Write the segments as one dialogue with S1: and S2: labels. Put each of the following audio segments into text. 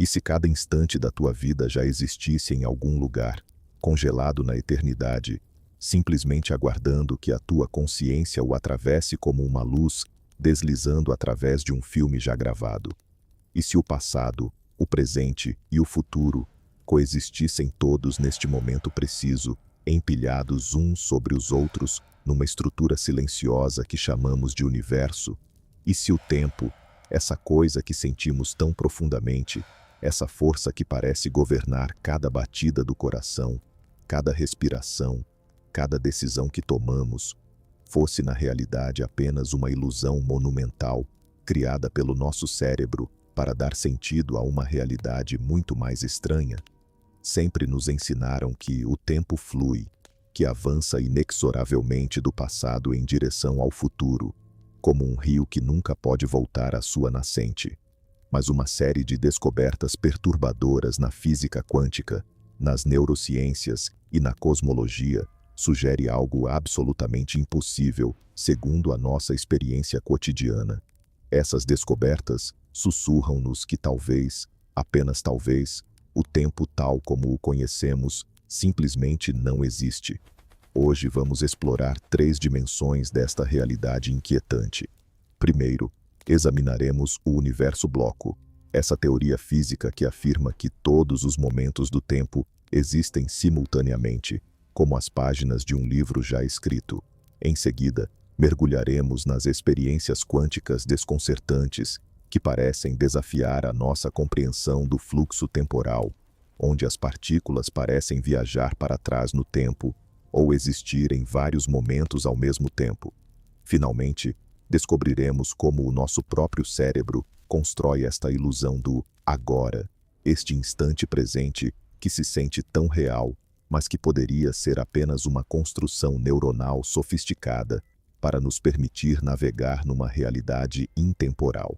S1: E se cada instante da tua vida já existisse em algum lugar, congelado na eternidade, simplesmente aguardando que a tua consciência o atravesse como uma luz, deslizando através de um filme já gravado? E se o passado, o presente e o futuro coexistissem todos neste momento preciso, empilhados uns sobre os outros, numa estrutura silenciosa que chamamos de universo? E se o tempo, essa coisa que sentimos tão profundamente, essa força que parece governar cada batida do coração, cada respiração, cada decisão que tomamos, fosse na realidade apenas uma ilusão monumental, criada pelo nosso cérebro para dar sentido a uma realidade muito mais estranha? Sempre nos ensinaram que o tempo flui, que avança inexoravelmente do passado em direção ao futuro, como um rio que nunca pode voltar à sua nascente. Mas uma série de descobertas perturbadoras na física quântica, nas neurociências e na cosmologia sugere algo absolutamente impossível, segundo a nossa experiência cotidiana. Essas descobertas sussurram-nos que talvez, apenas talvez, o tempo tal como o conhecemos simplesmente não existe. Hoje vamos explorar 3 dimensões desta realidade inquietante. Primeiro, examinaremos o universo bloco, essa teoria física que afirma que todos os momentos do tempo existem simultaneamente, como as páginas de um livro já escrito. Em seguida, mergulharemos nas experiências quânticas desconcertantes que parecem desafiar a nossa compreensão do fluxo temporal, onde as partículas parecem viajar para trás no tempo ou existir em vários momentos ao mesmo tempo. Finalmente, descobriremos como o nosso próprio cérebro constrói esta ilusão do agora, este instante presente que se sente tão real, mas que poderia ser apenas uma construção neuronal sofisticada para nos permitir navegar numa realidade intemporal.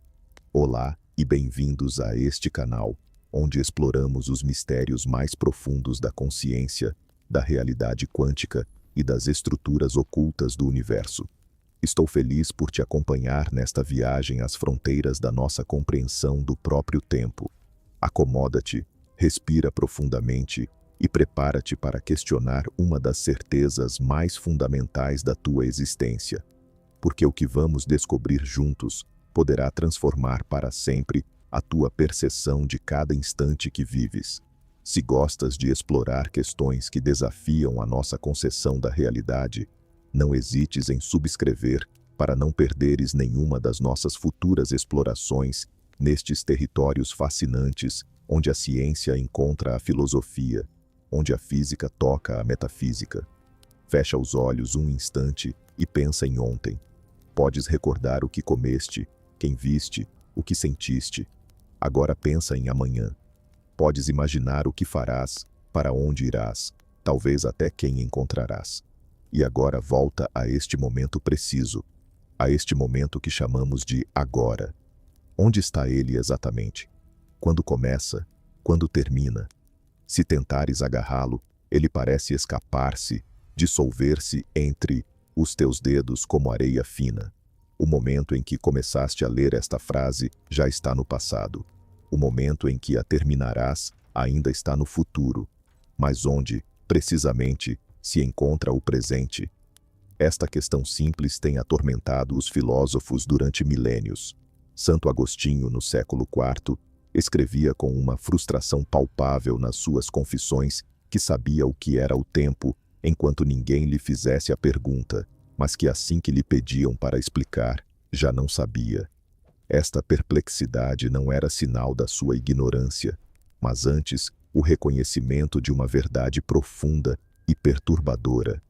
S1: Olá e bem-vindos a este canal, onde exploramos os mistérios mais profundos da consciência, da realidade quântica e das estruturas ocultas do universo. Estou feliz por te acompanhar nesta viagem às fronteiras da nossa compreensão do próprio tempo. Acomoda-te, respira profundamente e prepara-te para questionar uma das certezas mais fundamentais da tua existência. Porque o que vamos descobrir juntos poderá transformar para sempre a tua percepção de cada instante que vives. Se gostas de explorar questões que desafiam a nossa conceção da realidade, não hesites em subscrever para não perderes nenhuma das nossas futuras explorações nestes territórios fascinantes onde a ciência encontra a filosofia, onde a física toca a metafísica. Fecha os olhos um instante e pensa em ontem. Podes recordar o que comeste, quem viste, o que sentiste. Agora pensa em amanhã. Podes imaginar o que farás, para onde irás, talvez até quem encontrarás. E agora volta a este momento preciso, a este momento que chamamos de agora. Onde está ele exatamente? Quando começa? Quando termina? Se tentares agarrá-lo, ele parece escapar-se, dissolver-se entre os teus dedos como areia fina. O momento em que começaste a ler esta frase já está no passado. O momento em que a terminarás ainda está no futuro. Mas onde, precisamente, se encontra o presente? Esta questão simples tem atormentado os filósofos durante milênios. Santo Agostinho, no século IV, escrevia com uma frustração palpável nas suas confissões que sabia o que era o tempo, enquanto ninguém lhe fizesse a pergunta, mas que assim que lhe pediam para explicar, já não sabia. Esta perplexidade não era sinal da sua ignorância, mas antes o reconhecimento de uma verdade profunda e perturbadora.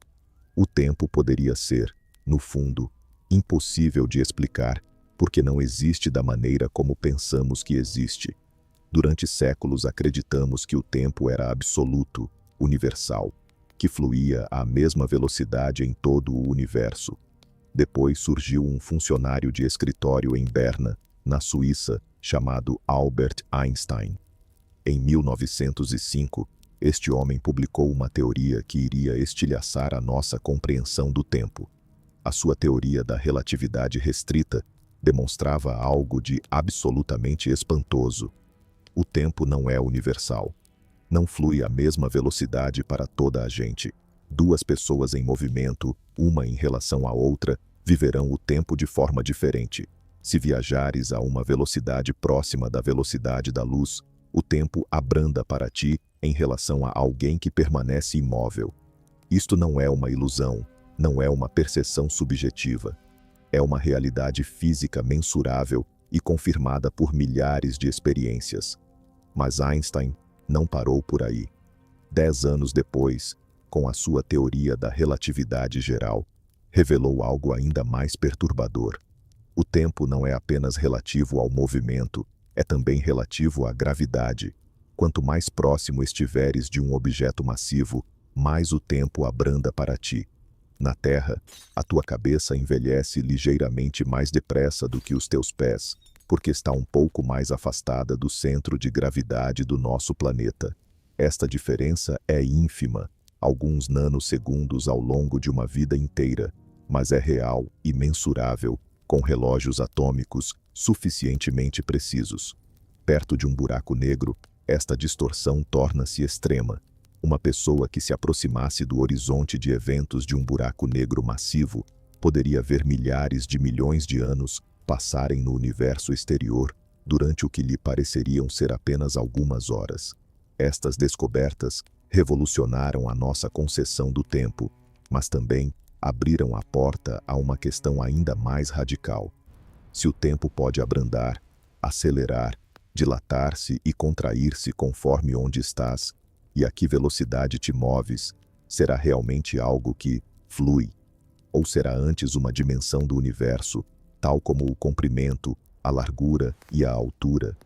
S1: O tempo poderia ser, no fundo, impossível de explicar, porque não existe da maneira como pensamos que existe. Durante séculos acreditamos que o tempo era absoluto, universal, que fluía à mesma velocidade em todo o universo. Depois surgiu um funcionário de escritório em Berna, na Suíça, chamado Albert Einstein. Em 1905, este homem publicou uma teoria que iria estilhaçar a nossa compreensão do tempo. A sua teoria da relatividade restrita demonstrava algo de absolutamente espantoso. O tempo não é universal. Não flui à mesma velocidade para toda a gente. Duas pessoas em movimento, uma em relação à outra, viverão o tempo de forma diferente. Se viajares a uma velocidade próxima da velocidade da luz, o tempo abranda para ti em relação a alguém que permanece imóvel. Isto não é uma ilusão, não é uma percepção subjetiva. É uma realidade física mensurável e confirmada por milhares de experiências. Mas Einstein não parou por aí. 10 anos depois, com a sua teoria da relatividade geral, revelou algo ainda mais perturbador. O tempo não é apenas relativo ao movimento, é também relativo à gravidade. Quanto mais próximo estiveres de um objeto massivo, mais o tempo abranda para ti. Na Terra, a tua cabeça envelhece ligeiramente mais depressa do que os teus pés, porque está um pouco mais afastada do centro de gravidade do nosso planeta. Esta diferença é ínfima, alguns nanosegundos ao longo de uma vida inteira, mas é real e mensurável, com relógios atômicos suficientemente precisos. Perto de um buraco negro, esta distorção torna-se extrema. Uma pessoa que se aproximasse do horizonte de eventos de um buraco negro massivo poderia ver milhares de milhões de anos passarem no universo exterior durante o que lhe pareceriam ser apenas algumas horas. Estas descobertas revolucionaram a nossa conceção do tempo, mas também abriram a porta a uma questão ainda mais radical. Se o tempo pode abrandar, acelerar, dilatar-se e contrair-se conforme onde estás, e a que velocidade te moves, será realmente algo que flui? Ou será antes uma dimensão do universo, tal como o comprimento, a largura e a altura?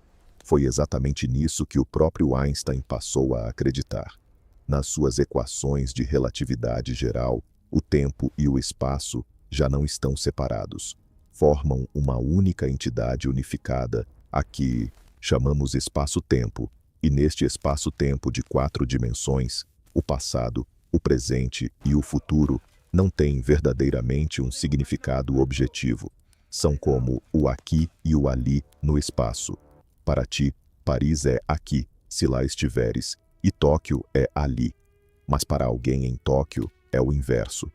S1: Foi exatamente nisso que o próprio Einstein passou a acreditar. Nas suas equações de relatividade geral, o tempo e o espaço já não estão separados. Formam uma única entidade unificada, a que chamamos espaço-tempo, e neste espaço-tempo de 4 dimensões, o passado, o presente e o futuro não têm verdadeiramente um significado objetivo. São como o aqui e o ali no espaço. Para ti, Paris é aqui, se lá estiveres, e Tóquio é ali. Mas para alguém em Tóquio é o inverso.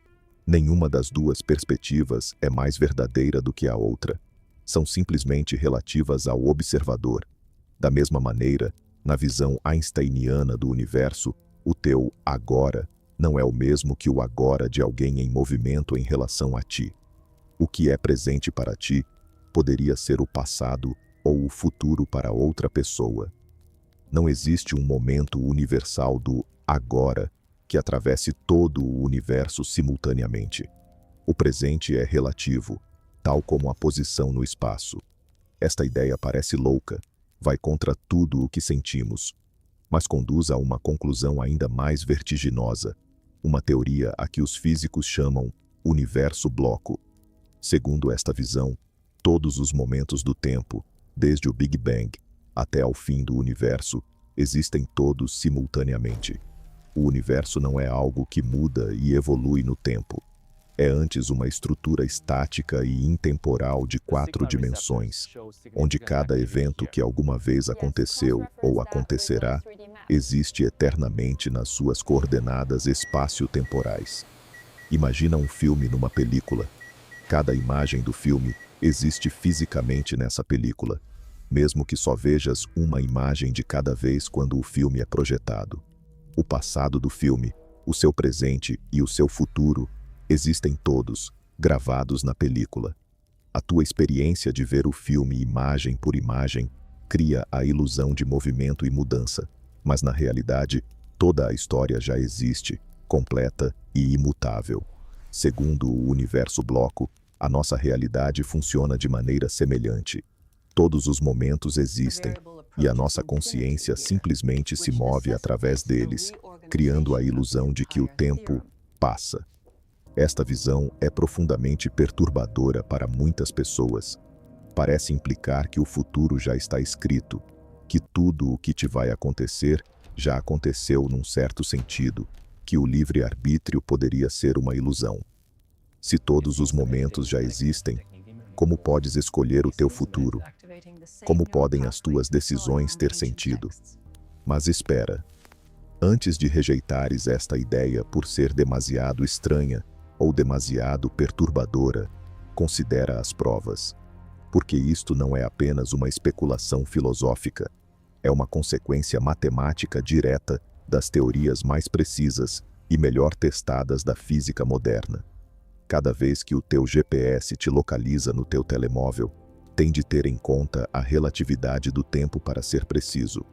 S1: Nenhuma das duas perspectivas é mais verdadeira do que a outra. São simplesmente relativas ao observador. Da mesma maneira, na visão einsteiniana do universo, o teu agora não é o mesmo que o agora de alguém em movimento em relação a ti. O que é presente para ti poderia ser o passado ou o futuro para outra pessoa. Não existe um momento universal do agora que atravesse todo o universo simultaneamente. O presente é relativo, tal como a posição no espaço. Esta ideia parece louca, vai contra tudo o que sentimos, mas conduz a uma conclusão ainda mais vertiginosa, uma teoria a que os físicos chamam universo-bloco. Segundo esta visão, todos os momentos do tempo, desde o Big Bang até ao fim do universo, existem todos simultaneamente. O universo não é algo que muda e evolui no tempo. É antes uma estrutura estática e intemporal de 4 dimensões, onde cada evento que alguma vez aconteceu ou acontecerá existe eternamente nas suas coordenadas espaço-temporais. Imagina um filme numa película. Cada imagem do filme existe fisicamente nessa película, mesmo que só vejas uma imagem de cada vez quando o filme é projetado. O passado do filme, o seu presente e o seu futuro existem todos, gravados na película. A tua experiência de ver o filme imagem por imagem cria a ilusão de movimento e mudança, mas na realidade, toda a história já existe, completa e imutável. Segundo o universo-bloco, a nossa realidade funciona de maneira semelhante. Todos os momentos existem, e a nossa consciência simplesmente se move através deles, criando a ilusão de que o tempo passa. Esta visão é profundamente perturbadora para muitas pessoas. Parece implicar que o futuro já está escrito, que tudo o que te vai acontecer já aconteceu num certo sentido, que o livre-arbítrio poderia ser uma ilusão. Se todos os momentos já existem, como podes escolher o teu futuro? Como podem as tuas decisões ter sentido? Mas espera. Antes de rejeitares esta ideia por ser demasiado estranha ou demasiado perturbadora, considera as provas. Porque isto não é apenas uma especulação filosófica, é uma consequência matemática direta das teorias mais precisas e melhor testadas da física moderna. Cada vez que o teu GPS te localiza no teu telemóvel, tem de ter em conta a relatividade do tempo para ser preciso.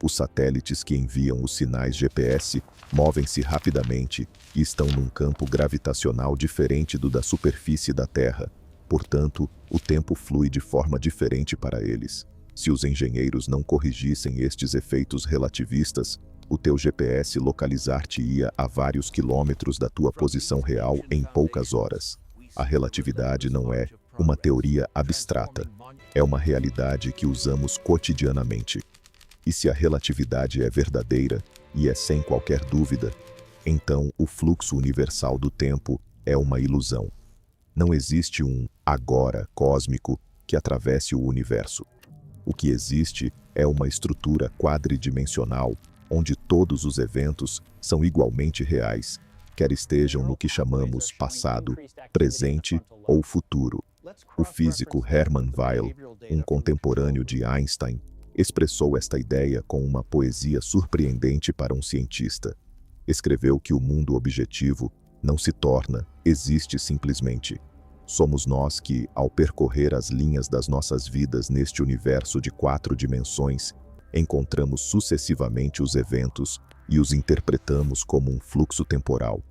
S1: Os satélites que enviam os sinais GPS movem-se rapidamente e estão num campo gravitacional diferente do da superfície da Terra. Portanto, o tempo flui de forma diferente para eles. Se os engenheiros não corrigissem estes efeitos relativistas, o teu GPS localizar-te-ia a vários quilômetros da tua posição real em poucas horas. A relatividade não é uma teoria abstrata. É uma realidade que usamos cotidianamente. E se a relatividade é verdadeira, e é sem qualquer dúvida, então o fluxo universal do tempo é uma ilusão. Não existe um agora cósmico que atravesse o universo. O que existe é uma estrutura quadridimensional onde todos os eventos são igualmente reais, quer estejam no que chamamos passado, presente ou futuro. O físico Hermann Weyl, um contemporâneo de Einstein, expressou esta ideia com uma poesia surpreendente para um cientista. Escreveu que o mundo objetivo não se torna, existe simplesmente. Somos nós que, ao percorrer as linhas das nossas vidas neste universo de 4 dimensões, encontramos sucessivamente os eventos e os interpretamos como um fluxo temporal.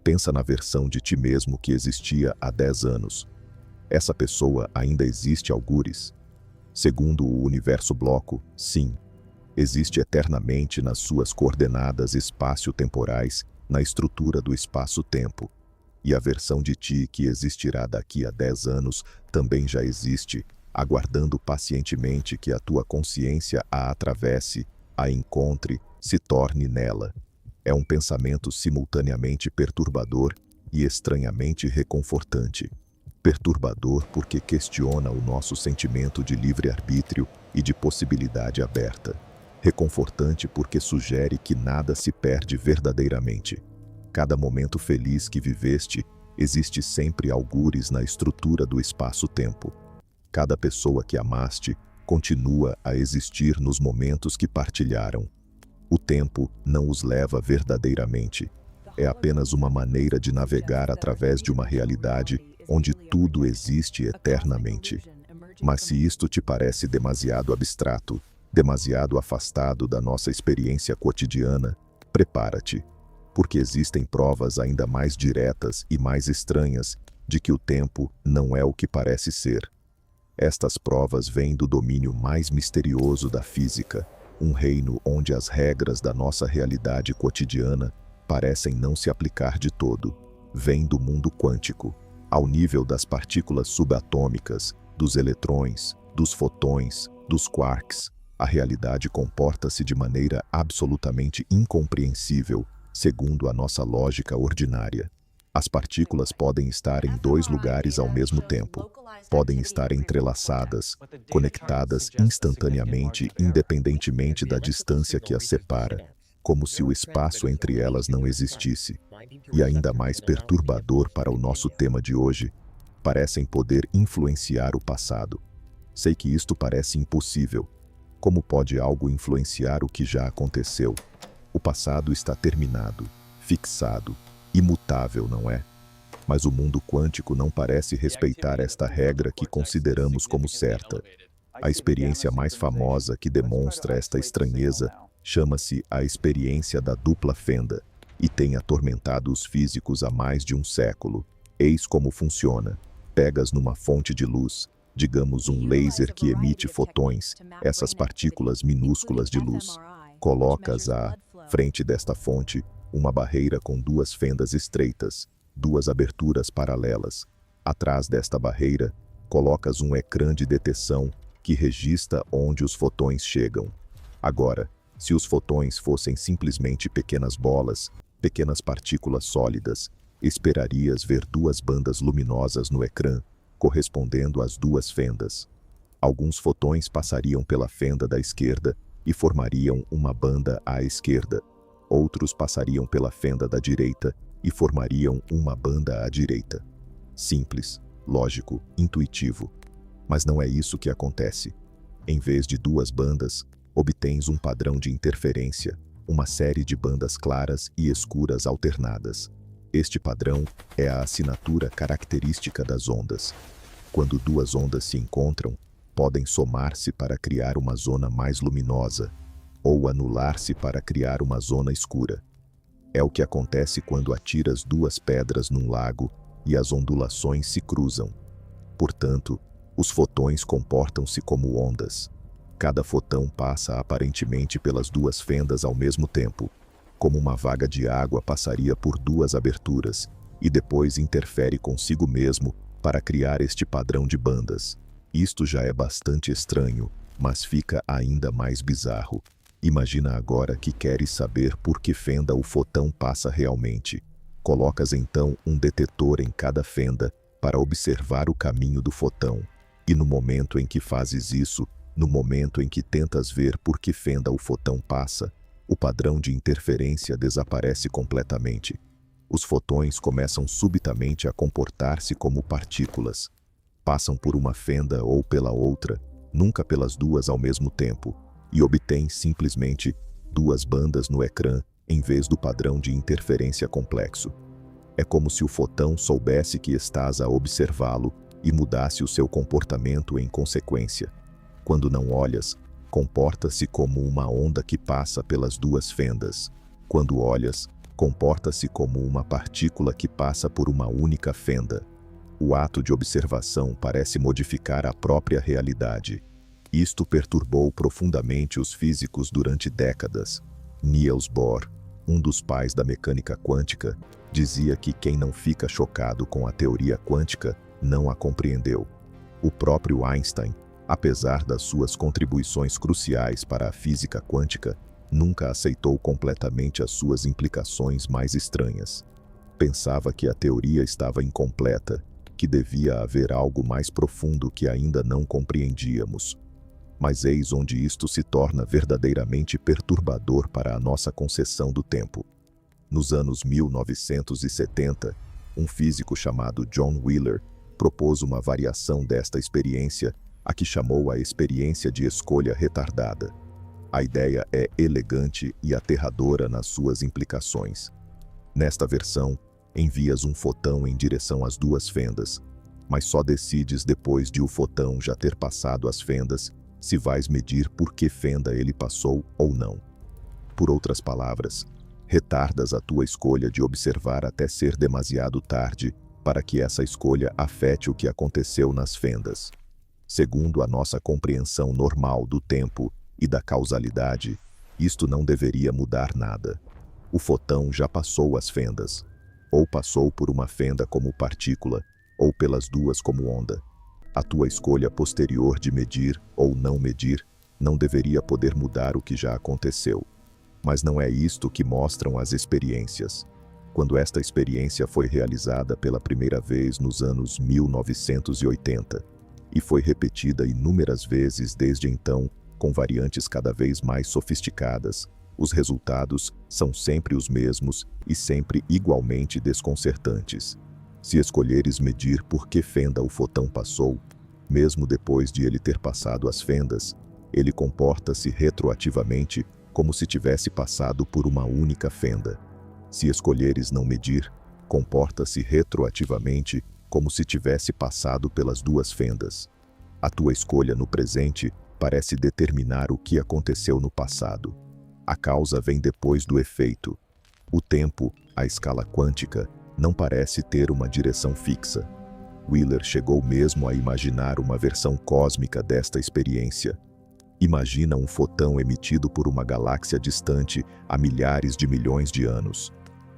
S1: Pensa na versão de ti mesmo que existia há 10 anos. Essa pessoa ainda existe algures? Segundo o universo bloco, sim. Existe eternamente nas suas coordenadas espaço-temporais, na estrutura do espaço-tempo. E a versão de ti que existirá daqui a 10 anos também já existe, aguardando pacientemente que a tua consciência a atravesse, a encontre, se torne nela. É um pensamento simultaneamente perturbador e estranhamente reconfortante. Perturbador porque questiona o nosso sentimento de livre-arbítrio e de possibilidade aberta. Reconfortante porque sugere que nada se perde verdadeiramente. Cada momento feliz que viveste, existe sempre algures na estrutura do espaço-tempo. Cada pessoa que amaste continua a existir nos momentos que partilharam. O tempo não os leva verdadeiramente. É apenas uma maneira de navegar através de uma realidade onde tudo existe eternamente. Mas se isto te parece demasiado abstrato, demasiado afastado da nossa experiência cotidiana, prepara-te, porque existem provas ainda mais diretas e mais estranhas de que o tempo não é o que parece ser. Estas provas vêm do domínio mais misterioso da física, um reino onde as regras da nossa realidade cotidiana parecem não se aplicar de todo. Vêm do mundo quântico, ao nível das partículas subatômicas, dos eletrões, dos fotões, dos quarks. A realidade comporta-se de maneira absolutamente incompreensível, segundo a nossa lógica ordinária. As partículas podem estar em 2 lugares ao mesmo tempo. Podem estar entrelaçadas, conectadas instantaneamente, independentemente da distância que as separa, como se o espaço entre elas não existisse. E ainda mais perturbador para o nosso tema de hoje, parecem poder influenciar o passado. Sei que isto parece impossível. Como pode algo influenciar o que já aconteceu? O passado está terminado, fixado, imutável, não é? Mas o mundo quântico não parece respeitar esta regra que consideramos como certa. A experiência mais famosa que demonstra esta estranheza chama-se a experiência da dupla fenda e tem atormentado os físicos há mais de um século. Eis como funciona. Pegas numa fonte de luz, digamos um laser que emite fotões, essas partículas minúsculas de luz. Colocas à frente desta fonte uma barreira com 2 fendas estreitas, 2 aberturas paralelas. Atrás desta barreira, colocas um ecrã de detecção que registra onde os fotões chegam. Agora, se os fotões fossem simplesmente pequenas bolas, pequenas partículas sólidas, esperarias ver 2 bandas luminosas no ecrã, correspondendo às 2 fendas. Alguns fotões passariam pela fenda da esquerda e formariam uma banda à esquerda. Outros passariam pela fenda da direita e formariam uma banda à direita. Simples, lógico, intuitivo. Mas não é isso que acontece. Em vez de duas bandas, obtens um padrão de interferência, uma série de bandas claras e escuras alternadas. Este padrão é a assinatura característica das ondas. Quando duas ondas se encontram, podem somar-se para criar uma zona mais luminosa, ou anular-se para criar uma zona escura. É o que acontece quando atiras duas pedras num lago e as ondulações se cruzam. Portanto, os fotões comportam-se como ondas. Cada fotão passa aparentemente pelas duas fendas ao mesmo tempo, como uma vaga de água passaria por duas aberturas, e depois interfere consigo mesmo para criar este padrão de bandas. Isto já é bastante estranho, mas fica ainda mais bizarro. Imagina agora que queres saber por que fenda o fotão passa realmente. Colocas então um detetor em cada fenda para observar o caminho do fotão. E no momento em que fazes isso, no momento em que tentas ver por que fenda o fotão passa, o padrão de interferência desaparece completamente. Os fotões começam subitamente a comportar-se como partículas. Passam por uma fenda ou pela outra, nunca pelas duas ao mesmo tempo, e obtêm simplesmente duas bandas no ecrã em vez do padrão de interferência complexo. É como se o fotão soubesse que estás a observá-lo e mudasse o seu comportamento em consequência. Quando não olhas, comporta-se como uma onda que passa pelas duas fendas. Quando olhas, comporta-se como uma partícula que passa por uma única fenda. O ato de observação parece modificar a própria realidade. Isto perturbou profundamente os físicos durante décadas. Niels Bohr, um dos pais da mecânica quântica, dizia que quem não fica chocado com a teoria quântica não a compreendeu. O próprio Einstein, apesar das suas contribuições cruciais para a física quântica, nunca aceitou completamente as suas implicações mais estranhas. Pensava que a teoria estava incompleta, que devia haver algo mais profundo que ainda não compreendíamos. Mas eis onde isto se torna verdadeiramente perturbador para a nossa conceção do tempo. Nos anos 1970, um físico chamado John Wheeler propôs uma variação desta experiência, a que chamou a experiência de escolha retardada. A ideia é elegante e aterradora nas suas implicações. Nesta versão, envias um fotão em direção às duas fendas, mas só decides depois de o fotão já ter passado as fendas se vais medir por que fenda ele passou ou não. Por outras palavras, retardas a tua escolha de observar até ser demasiado tarde para que essa escolha afete o que aconteceu nas fendas. Segundo a nossa compreensão normal do tempo e da causalidade, isto não deveria mudar nada. O fotão já passou as fendas, ou passou por uma fenda como partícula, ou pelas duas como onda. A tua escolha posterior de medir ou não medir não deveria poder mudar o que já aconteceu. Mas não é isto que mostram as experiências. Quando esta experiência foi realizada pela primeira vez nos anos 1980, e foi repetida inúmeras vezes desde então, com variantes cada vez mais sofisticadas, os resultados são sempre os mesmos e sempre igualmente desconcertantes. Se escolheres medir por que fenda o fotão passou, mesmo depois de ele ter passado as fendas, ele comporta-se retroativamente como se tivesse passado por uma única fenda. Se escolheres não medir, comporta-se retroativamente como se tivesse passado pelas duas fendas. A tua escolha no presente parece determinar o que aconteceu no passado. A causa vem depois do efeito. O tempo, a escala quântica, não parece ter uma direção fixa. Wheeler chegou mesmo a imaginar uma versão cósmica desta experiência. Imagina um fotão emitido por uma galáxia distante há milhares de milhões de anos.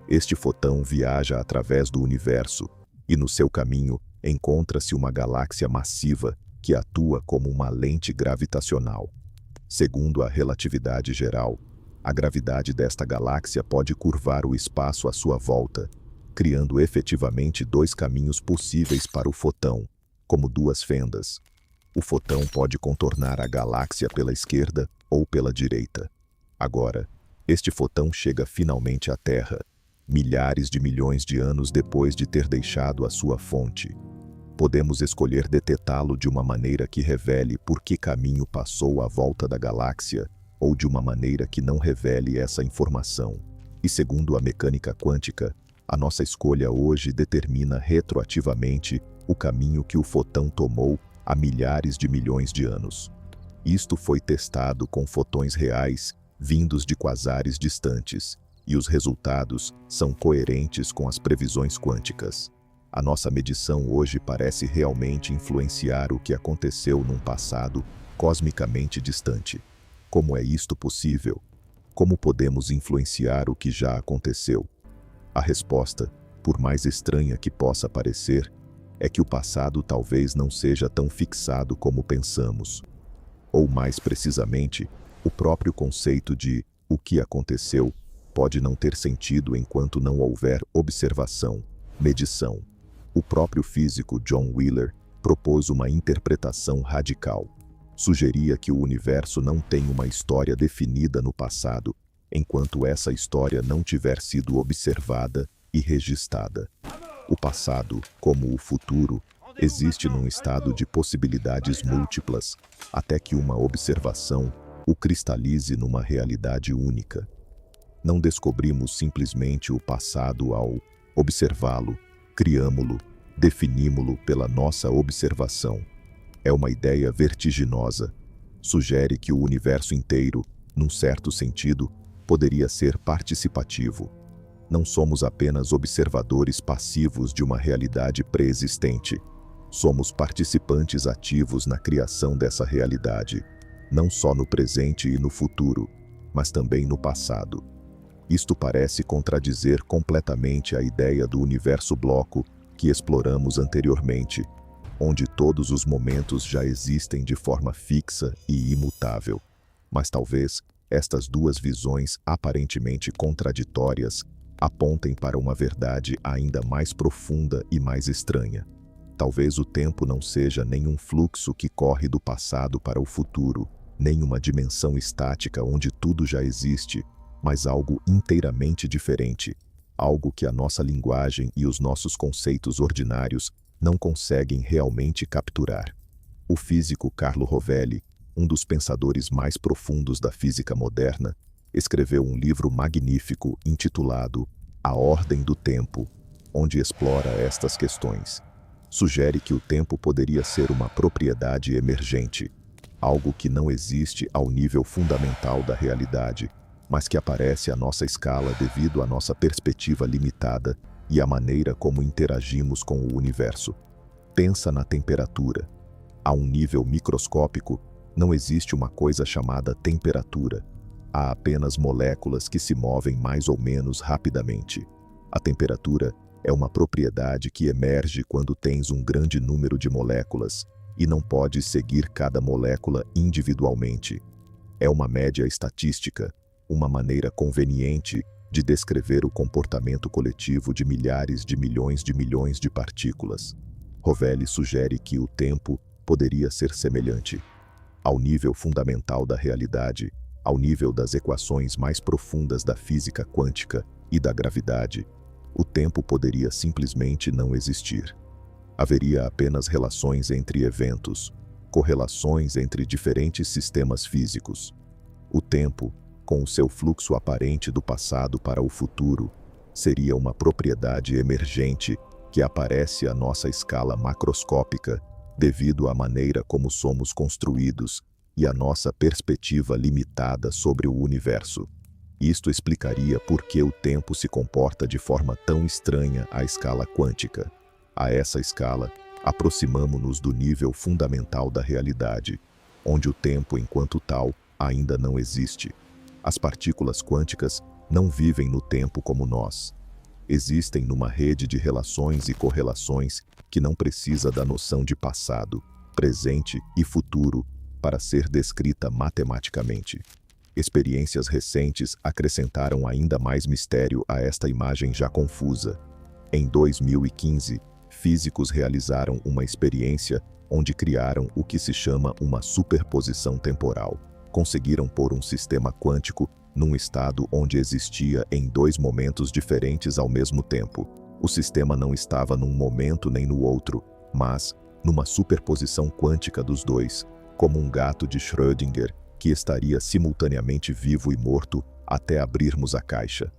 S1: Este fotão viaja através do universo e no seu caminho encontra-se uma galáxia massiva que atua como uma lente gravitacional. Segundo a relatividade geral, a gravidade desta galáxia pode curvar o espaço à sua volta, criando efetivamente dois caminhos possíveis para o fotão, como duas fendas. O fotão pode contornar a galáxia pela esquerda ou pela direita. Agora, este fotão chega finalmente à Terra, milhares de milhões de anos depois de ter deixado a sua fonte. Podemos escolher detetá-lo de uma maneira que revele por que caminho passou à volta da galáxia, ou de uma maneira que não revele essa informação. E segundo a mecânica quântica, a nossa escolha hoje determina retroativamente o caminho que o fotão tomou há milhares de milhões de anos. Isto foi testado com fotões reais vindos de quasares distantes, e os resultados são coerentes com as previsões quânticas. A nossa medição hoje parece realmente influenciar o que aconteceu num passado cosmicamente distante. Como é isto possível? Como podemos influenciar o que já aconteceu? A resposta, por mais estranha que possa parecer, é que o passado talvez não seja tão fixado como pensamos. Ou mais precisamente, o próprio conceito de "o que aconteceu" pode não ter sentido enquanto não houver observação, medição. O próprio físico John Wheeler propôs uma interpretação radical. Sugeria que o universo não tem uma história definida no passado, enquanto essa história não tiver sido observada e registrada. O passado, como o futuro, existe num estado de possibilidades múltiplas, até que uma observação o cristalize numa realidade única. Não descobrimos simplesmente o passado ao observá-lo, criamo-lo, definimo-lo pela nossa observação. É uma ideia vertiginosa. Sugere que o universo inteiro, num certo sentido, poderia ser participativo. Não somos apenas observadores passivos de uma realidade pré-existente. Somos participantes ativos na criação dessa realidade, não só no presente e no futuro, mas também no passado. Isto parece contradizer completamente a ideia do universo bloco que exploramos anteriormente, onde todos os momentos já existem de forma fixa e imutável. Mas talvez estas duas visões aparentemente contraditórias apontem para uma verdade ainda mais profunda e mais estranha. Talvez o tempo não seja nem um fluxo que corre do passado para o futuro, nem uma dimensão estática onde tudo já existe, mas algo inteiramente diferente, algo que a nossa linguagem e os nossos conceitos ordinários não conseguem realmente capturar. O físico Carlo Rovelli, um dos pensadores mais profundos da física moderna, escreveu um livro magnífico intitulado A Ordem do Tempo, onde explora estas questões. Sugere que o tempo poderia ser uma propriedade emergente, algo que não existe ao nível fundamental da realidade, mas que aparece à nossa escala devido à nossa perspectiva limitada e à maneira como interagimos com o universo. Pensa na temperatura. A um nível microscópico, não existe uma coisa chamada temperatura. Há apenas moléculas que se movem mais ou menos rapidamente. A temperatura é uma propriedade que emerge quando tens um grande número de moléculas e não podes seguir cada molécula individualmente. É uma média estatística, uma maneira conveniente de descrever o comportamento coletivo de milhares de milhões de partículas. Rovelli sugere que o tempo poderia ser semelhante. Ao nível fundamental da realidade, ao nível das equações mais profundas da física quântica e da gravidade, o tempo poderia simplesmente não existir. Haveria apenas relações entre eventos, correlações entre diferentes sistemas físicos. O tempo, com o seu fluxo aparente do passado para o futuro, seria uma propriedade emergente que aparece à nossa escala macroscópica devido à maneira como somos construídos e à nossa perspectiva limitada sobre o universo. Isto explicaria por que o tempo se comporta de forma tão estranha à escala quântica. A essa escala, aproximamo-nos do nível fundamental da realidade, onde o tempo enquanto tal ainda não existe. As partículas quânticas não vivem no tempo como nós. Existem numa rede de relações e correlações que não precisa da noção de passado, presente e futuro para ser descrita matematicamente. Experiências recentes acrescentaram ainda mais mistério a esta imagem já confusa. Em 2015, físicos realizaram uma experiência onde criaram o que se chama uma superposição temporal. Conseguiram pôr um sistema quântico num estado onde existia em dois momentos diferentes ao mesmo tempo. O sistema não estava num momento nem no outro, mas numa superposição quântica dos dois, como um gato de Schrödinger que estaria simultaneamente vivo e morto até abrirmos a caixa.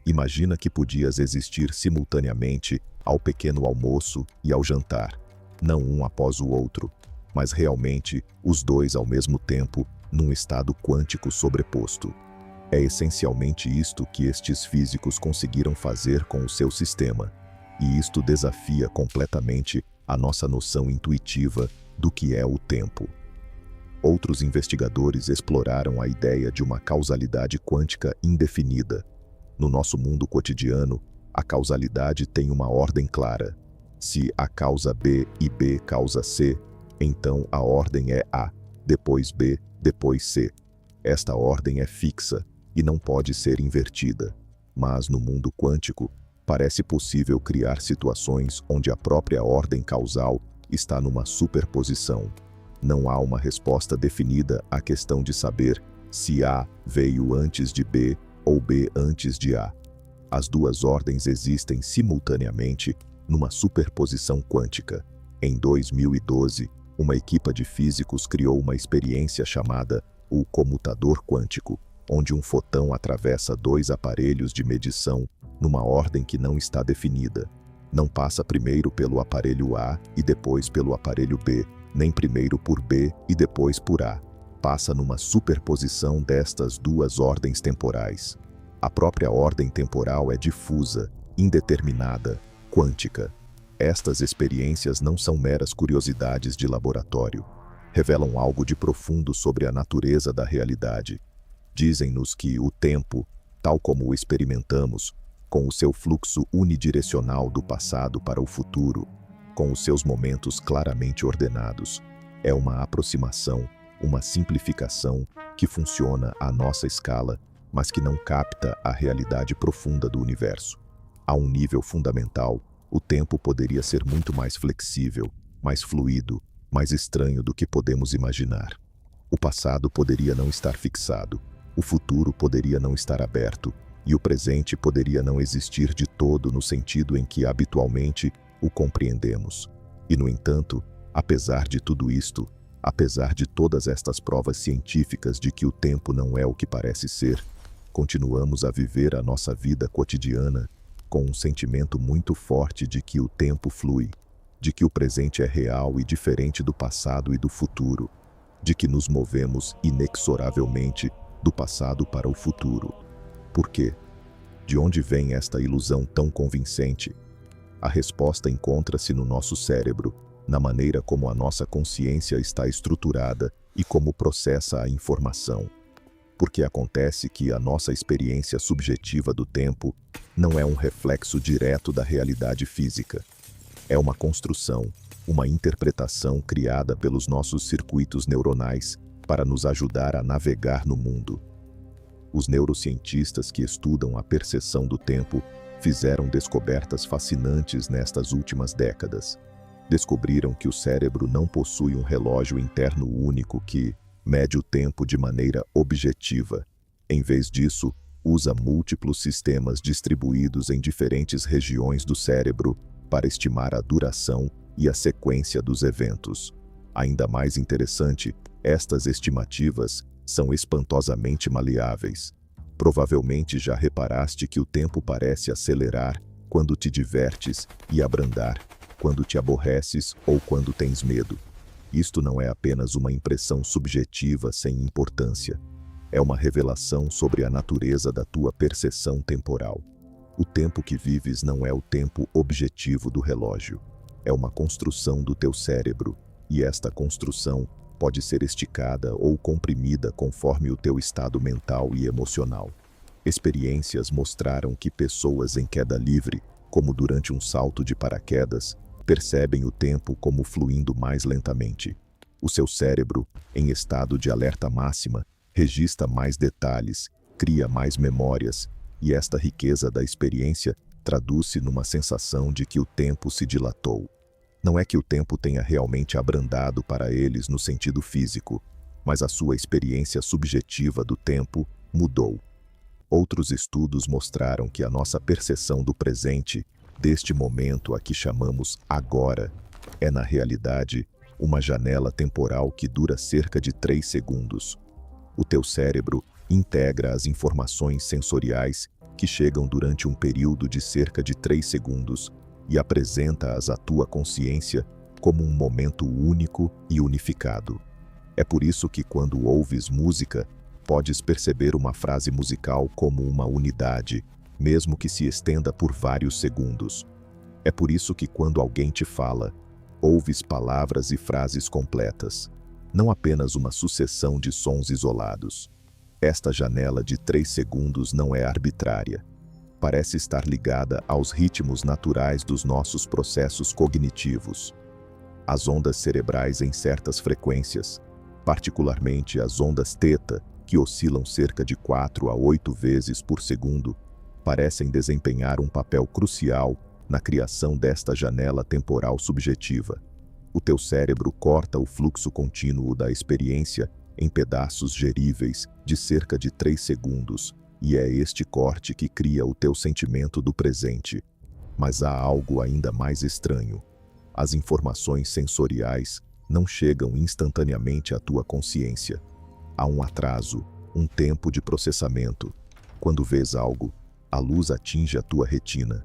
S1: Imagina que podias existir simultaneamente ao pequeno almoço e ao jantar, não um após o outro, mas realmente os dois ao mesmo tempo num estado quântico sobreposto. É essencialmente isto que estes físicos conseguiram fazer com o seu sistema, e isto desafia completamente a nossa noção intuitiva do que é o tempo. Outros investigadores exploraram a ideia de uma causalidade quântica indefinida. No nosso mundo cotidiano, a causalidade tem uma ordem clara. Se A causa B e B causa C, então a ordem é A, depois B, depois C. Esta ordem é fixa e não pode ser invertida. Mas no mundo quântico, parece possível criar situações onde a própria ordem causal está numa superposição. Não há uma resposta definida à questão de saber se A veio antes de B ou B antes de A. As duas ordens existem simultaneamente numa superposição quântica. Em 2012, uma equipe de físicos criou uma experiência chamada o comutador quântico, onde um fotão atravessa dois aparelhos de medição numa ordem que não está definida. Não passa primeiro pelo aparelho A e depois pelo aparelho B, nem primeiro por B e depois por A. Passa numa superposição destas duas ordens temporais. A própria ordem temporal é difusa, indeterminada, quântica. Estas experiências não são meras curiosidades de laboratório. Revelam algo de profundo sobre a natureza da realidade. Dizem-nos que o tempo, tal como o experimentamos, com o seu fluxo unidirecional do passado para o futuro, com os seus momentos claramente ordenados, é uma aproximação, uma simplificação que funciona à nossa escala, mas que não capta a realidade profunda do universo. A um nível fundamental, o tempo poderia ser muito mais flexível, mais fluido, mais estranho do que podemos imaginar. O passado poderia não estar fixado, o futuro poderia não estar aberto, e o presente poderia não existir de todo no sentido em que habitualmente o compreendemos. E, no entanto, apesar de tudo isto, apesar de todas estas provas científicas de que o tempo não é o que parece ser, continuamos a viver a nossa vida cotidiana com um sentimento muito forte de que o tempo flui, de que o presente é real e diferente do passado e do futuro, de que nos movemos inexoravelmente do passado para o futuro. Por quê? De onde vem esta ilusão tão convincente? A resposta encontra-se no nosso cérebro, na maneira como a nossa consciência está estruturada e como processa a informação. Porque acontece que a nossa experiência subjetiva do tempo não é um reflexo direto da realidade física. É uma construção, uma interpretação criada pelos nossos circuitos neuronais para nos ajudar a navegar no mundo. Os neurocientistas que estudam a percepção do tempo fizeram descobertas fascinantes nestas últimas décadas. Descobriram que o cérebro não possui um relógio interno único que mede o tempo de maneira objetiva. Em vez disso, usa múltiplos sistemas distribuídos em diferentes regiões do cérebro para estimar a duração e a sequência dos eventos. Ainda mais interessante, estas estimativas são espantosamente maleáveis. Provavelmente já reparaste que o tempo parece acelerar quando te divertes e abrandar quando te aborreces ou quando tens medo. Isto não é apenas uma impressão subjetiva sem importância. É uma revelação sobre a natureza da tua percepção temporal. O tempo que vives não é o tempo objetivo do relógio. É uma construção do teu cérebro, e esta construção pode ser esticada ou comprimida conforme o teu estado mental e emocional. Experiências mostraram que pessoas em queda livre, como durante um salto de paraquedas, percebem o tempo como fluindo mais lentamente. O seu cérebro, em estado de alerta máxima, registra mais detalhes, cria mais memórias, e esta riqueza da experiência traduz-se numa sensação de que o tempo se dilatou. Não é que o tempo tenha realmente abrandado para eles no sentido físico, mas a sua experiência subjetiva do tempo mudou. Outros estudos mostraram que a nossa percepção do presente, deste momento a que chamamos agora, é na realidade uma janela temporal que dura cerca de 3 segundos. O teu cérebro integra as informações sensoriais que chegam durante um período de cerca de 3 segundos e apresenta-as à tua consciência como um momento único e unificado. É por isso que quando ouves música, podes perceber uma frase musical como uma unidade, mesmo que se estenda por vários segundos. É por isso que quando alguém te fala, ouves palavras e frases completas, não apenas uma sucessão de sons isolados. Esta janela de 3 segundos não é arbitrária. Parece estar ligada aos ritmos naturais dos nossos processos cognitivos. As ondas cerebrais em certas frequências, particularmente as ondas θ, que oscilam cerca de 4 a 8 vezes por segundo, parecem desempenhar um papel crucial na criação desta janela temporal subjetiva. O teu cérebro corta o fluxo contínuo da experiência em pedaços geríveis de cerca de 3 segundos, e é este corte que cria o teu sentimento do presente. Mas há algo ainda mais estranho. As informações sensoriais não chegam instantaneamente à tua consciência. Há um atraso, um tempo de processamento. Quando vês algo, a luz atinge a tua retina.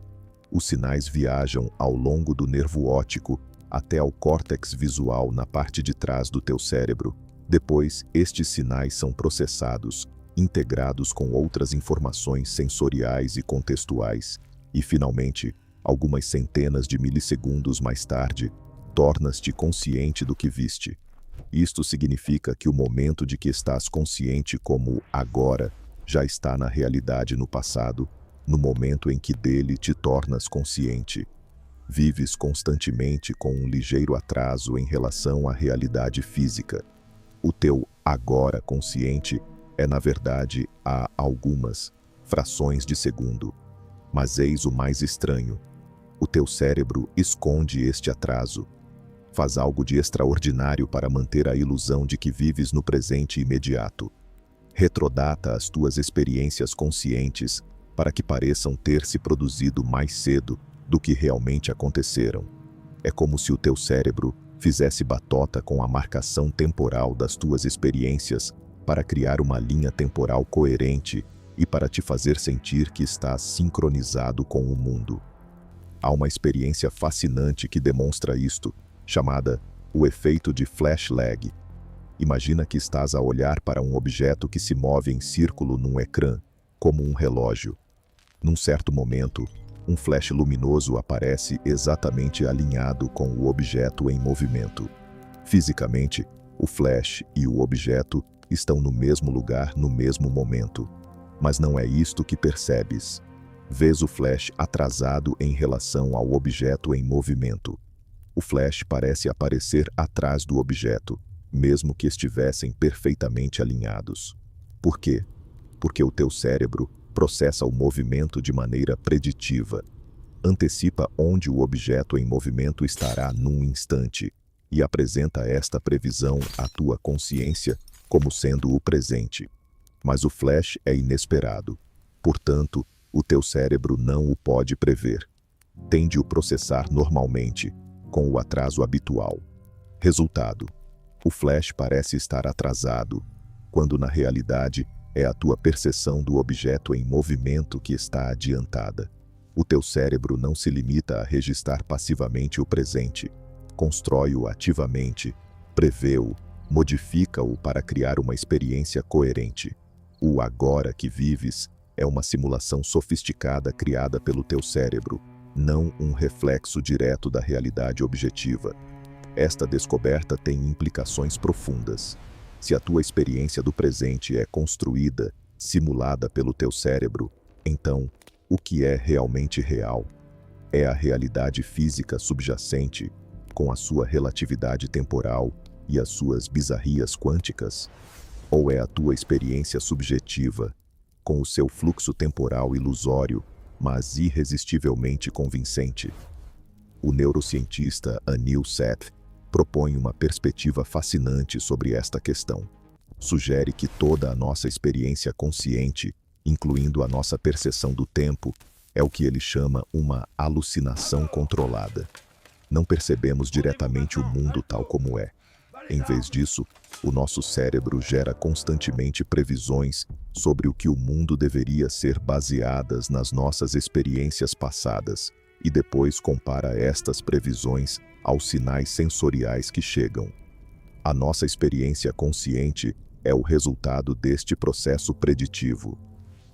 S1: Os sinais viajam ao longo do nervo óptico até ao córtex visual na parte de trás do teu cérebro. Depois, estes sinais são processados, integrados com outras informações sensoriais e contextuais, e finalmente, algumas centenas de milissegundos mais tarde, tornas-te consciente do que viste. Isto significa que o momento de que estás consciente como agora já está na realidade no passado, no momento em que dele te tornas consciente. Vives constantemente com um ligeiro atraso em relação à realidade física. O teu agora consciente é, na verdade, há algumas frações de segundo. Mas eis o mais estranho. O teu cérebro esconde este atraso. Faz algo de extraordinário para manter a ilusão de que vives no presente imediato. Retrodata as tuas experiências conscientes para que pareçam ter se produzido mais cedo do que realmente aconteceram. É como se o teu cérebro fizesse batota com a marcação temporal das tuas experiências para criar uma linha temporal coerente e para te fazer sentir que estás sincronizado com o mundo. Há uma experiência fascinante que demonstra isto, chamada o efeito de flash lag. Imagina que estás a olhar para um objeto que se move em círculo num ecrã, como um relógio. Num certo momento, um flash luminoso aparece exatamente alinhado com o objeto em movimento. Fisicamente, o flash e o objeto estão no mesmo lugar no mesmo momento. Mas não é isto que percebes. Vês o flash atrasado em relação ao objeto em movimento. O flash parece aparecer atrás do objeto, mesmo que estivessem perfeitamente alinhados. Por quê? Porque o teu cérebro processa o movimento de maneira preditiva. Antecipa onde o objeto em movimento estará num instante e apresenta esta previsão à tua consciência como sendo o presente. Mas o flash é inesperado. Portanto, o teu cérebro não o pode prever. Tem de o processar normalmente, com o atraso habitual. Resultado: o flash parece estar atrasado, quando na realidade é a tua percepção do objeto em movimento que está adiantada. O teu cérebro não se limita a registrar passivamente o presente, constrói-o ativamente, prevê-o, modifica-o para criar uma experiência coerente. O agora que vives é uma simulação sofisticada criada pelo teu cérebro, não um reflexo direto da realidade objetiva. Esta descoberta tem implicações profundas. Se a tua experiência do presente é construída, simulada pelo teu cérebro, então, o que é realmente real? É a realidade física subjacente, com a sua relatividade temporal e as suas bizarrias quânticas? Ou é a tua experiência subjetiva, com o seu fluxo temporal ilusório mas irresistivelmente convincente. O neurocientista Anil Seth propõe uma perspectiva fascinante sobre esta questão. Sugere que toda a nossa experiência consciente, incluindo a nossa percepção do tempo, é o que ele chama uma alucinação controlada. Não percebemos diretamente o mundo tal como é. Em vez disso, o nosso cérebro gera constantemente previsões sobre o que o mundo deveria ser baseadas nas nossas experiências passadas e depois compara estas previsões aos sinais sensoriais que chegam. A nossa experiência consciente é o resultado deste processo preditivo.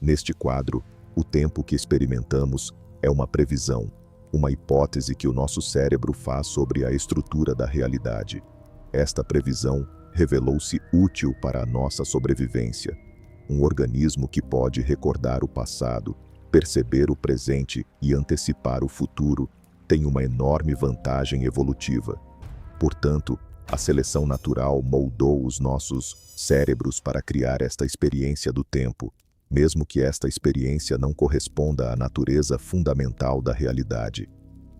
S1: Neste quadro, o tempo que experimentamos é uma previsão, uma hipótese que o nosso cérebro faz sobre a estrutura da realidade. Esta previsão revelou-se útil para a nossa sobrevivência. Um organismo que pode recordar o passado, perceber o presente e antecipar o futuro tem uma enorme vantagem evolutiva. Portanto, a seleção natural moldou os nossos cérebros para criar esta experiência do tempo, mesmo que esta experiência não corresponda à natureza fundamental da realidade.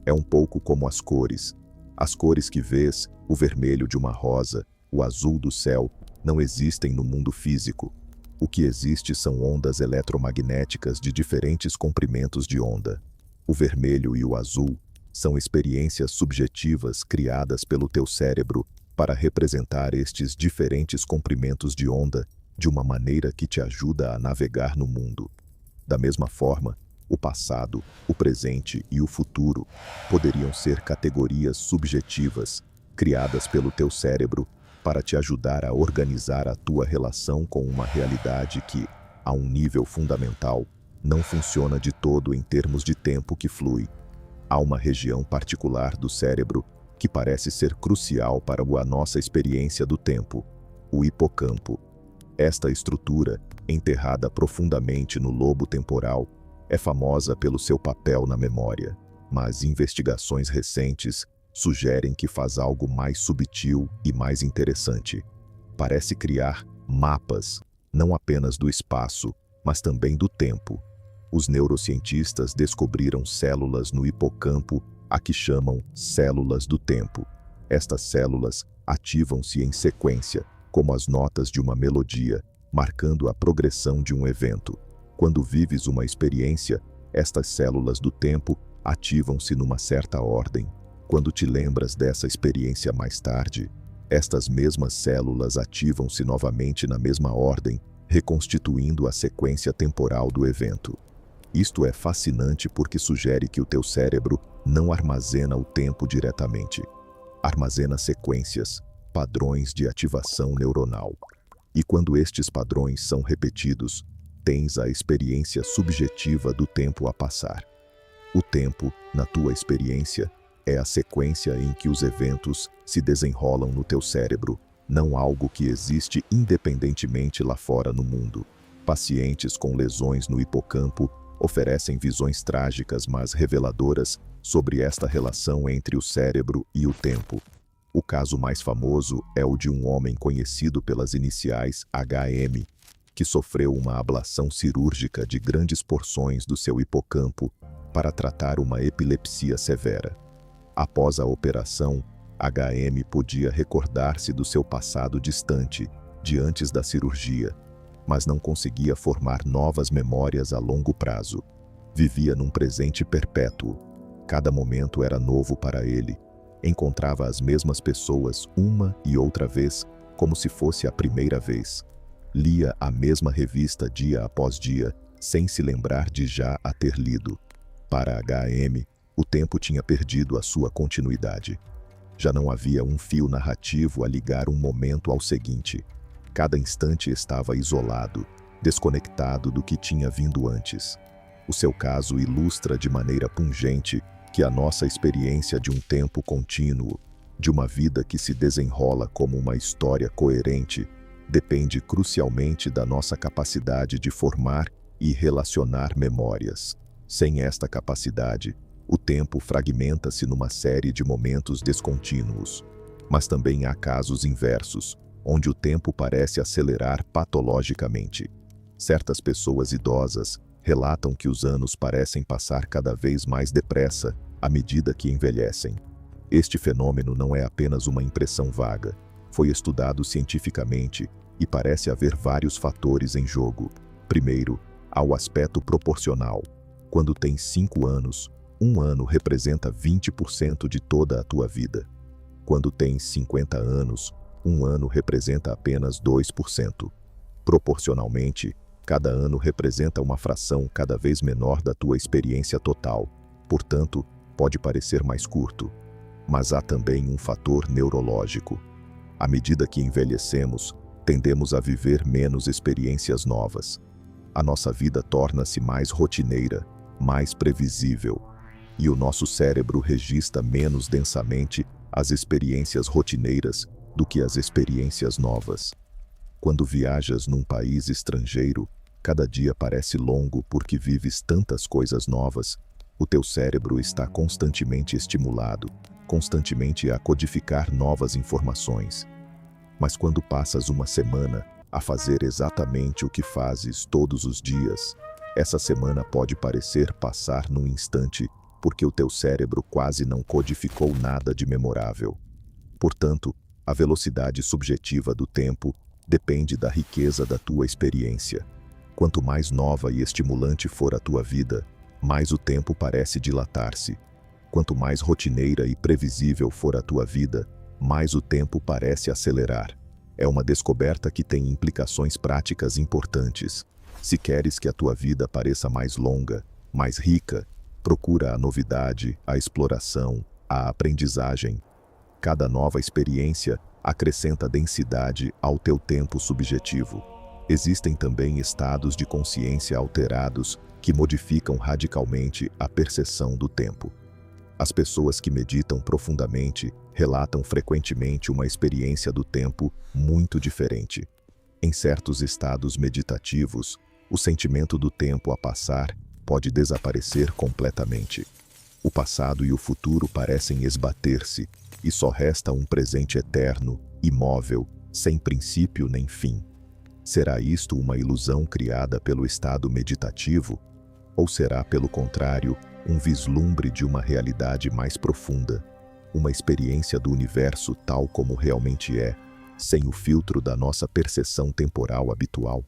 S1: É um pouco como as cores. As cores que vês, o vermelho de uma rosa, o azul do céu, não existem no mundo físico. O que existe são ondas eletromagnéticas de diferentes comprimentos de onda. O vermelho e o azul são experiências subjetivas criadas pelo teu cérebro para representar estes diferentes comprimentos de onda de uma maneira que te ajuda a navegar no mundo. Da mesma forma, o passado, o presente e o futuro poderiam ser categorias subjetivas criadas pelo teu cérebro para te ajudar a organizar a tua relação com uma realidade que, a um nível fundamental, não funciona de todo em termos de tempo que flui. Há uma região particular do cérebro que parece ser crucial para a nossa experiência do tempo, o hipocampo. Esta estrutura, enterrada profundamente no lobo temporal, é famosa pelo seu papel na memória, mas investigações recentes sugerem que faz algo mais subtil e mais interessante. Parece criar mapas, não apenas do espaço, mas também do tempo. Os neurocientistas descobriram células no hipocampo a que chamam células do tempo. Estas células ativam-se em sequência, como as notas de uma melodia, marcando a progressão de um evento. Quando vives uma experiência, estas células do tempo ativam-se numa certa ordem. Quando te lembras dessa experiência mais tarde, estas mesmas células ativam-se novamente na mesma ordem, reconstituindo a sequência temporal do evento. Isto é fascinante porque sugere que o teu cérebro não armazena o tempo diretamente. Armazena sequências, padrões de ativação neuronal. E quando estes padrões são repetidos, tens a experiência subjetiva do tempo a passar. O tempo, na tua experiência, é a sequência em que os eventos se desenrolam no teu cérebro, não algo que existe independentemente lá fora no mundo. Pacientes com lesões no hipocampo oferecem visões trágicas, mas reveladoras sobre esta relação entre o cérebro e o tempo. O caso mais famoso é o de um homem conhecido pelas iniciais HM, que sofreu uma ablação cirúrgica de grandes porções do seu hipocampo para tratar uma epilepsia severa. Após a operação, HM podia recordar-se do seu passado distante, de antes da cirurgia, mas não conseguia formar novas memórias a longo prazo. Vivia num presente perpétuo. Cada momento era novo para ele. Encontrava as mesmas pessoas uma e outra vez, como se fosse a primeira vez. Lia a mesma revista dia após dia, sem se lembrar de já a ter lido. Para HM, o tempo tinha perdido a sua continuidade. Já não havia um fio narrativo a ligar um momento ao seguinte. Cada instante estava isolado, desconectado do que tinha vindo antes. O seu caso ilustra de maneira pungente que a nossa experiência de um tempo contínuo, de uma vida que se desenrola como uma história coerente, depende crucialmente da nossa capacidade de formar e relacionar memórias. Sem esta capacidade, o tempo fragmenta-se numa série de momentos descontínuos. Mas também há casos inversos, onde o tempo parece acelerar patologicamente. Certas pessoas idosas relatam que os anos parecem passar cada vez mais depressa à medida que envelhecem. Este fenômeno não é apenas uma impressão vaga. Foi estudado cientificamente e parece haver vários fatores em jogo. Primeiro, há o aspecto proporcional. Quando tens 5 anos, um ano representa 20% de toda a tua vida. Quando tens 50 anos, um ano representa apenas 2%. Proporcionalmente, cada ano representa uma fração cada vez menor da tua experiência total. Portanto, pode parecer mais curto. Mas há também um fator neurológico. À medida que envelhecemos, tendemos a viver menos experiências novas. A nossa vida torna-se mais rotineira, mais previsível, e o nosso cérebro registra menos densamente as experiências rotineiras do que as experiências novas. Quando viajas num país estrangeiro, cada dia parece longo porque vives tantas coisas novas. O teu cérebro está constantemente estimulado, constantemente a codificar novas informações. Mas quando passas uma semana a fazer exatamente o que fazes todos os dias, essa semana pode parecer passar num instante, porque o teu cérebro quase não codificou nada de memorável. Portanto, a velocidade subjetiva do tempo depende da riqueza da tua experiência. Quanto mais nova e estimulante for a tua vida, mais o tempo parece dilatar-se. Quanto mais rotineira e previsível for a tua vida, mais o tempo parece acelerar. É uma descoberta que tem implicações práticas importantes. Se queres que a tua vida pareça mais longa, mais rica, procura a novidade, a exploração, a aprendizagem. Cada nova experiência acrescenta densidade ao teu tempo subjetivo. Existem também estados de consciência alterados que modificam radicalmente a percepção do tempo. As pessoas que meditam profundamente relatam frequentemente uma experiência do tempo muito diferente. Em certos estados meditativos, o sentimento do tempo a passar pode desaparecer completamente. O passado e o futuro parecem esbater-se, e só resta um presente eterno, imóvel, sem princípio nem fim. Será isto uma ilusão criada pelo estado meditativo? Ou será, pelo contrário, um vislumbre de uma realidade mais profunda, uma experiência do universo tal como realmente é, sem o filtro da nossa percepção temporal habitual?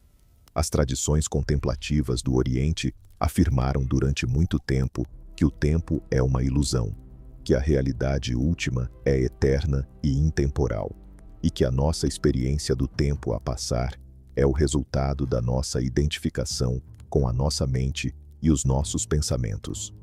S1: As tradições contemplativas do Oriente afirmaram durante muito tempo que o tempo é uma ilusão, que a realidade última é eterna e intemporal, e que a nossa experiência do tempo a passar é o resultado da nossa identificação com a nossa mente e os nossos pensamentos.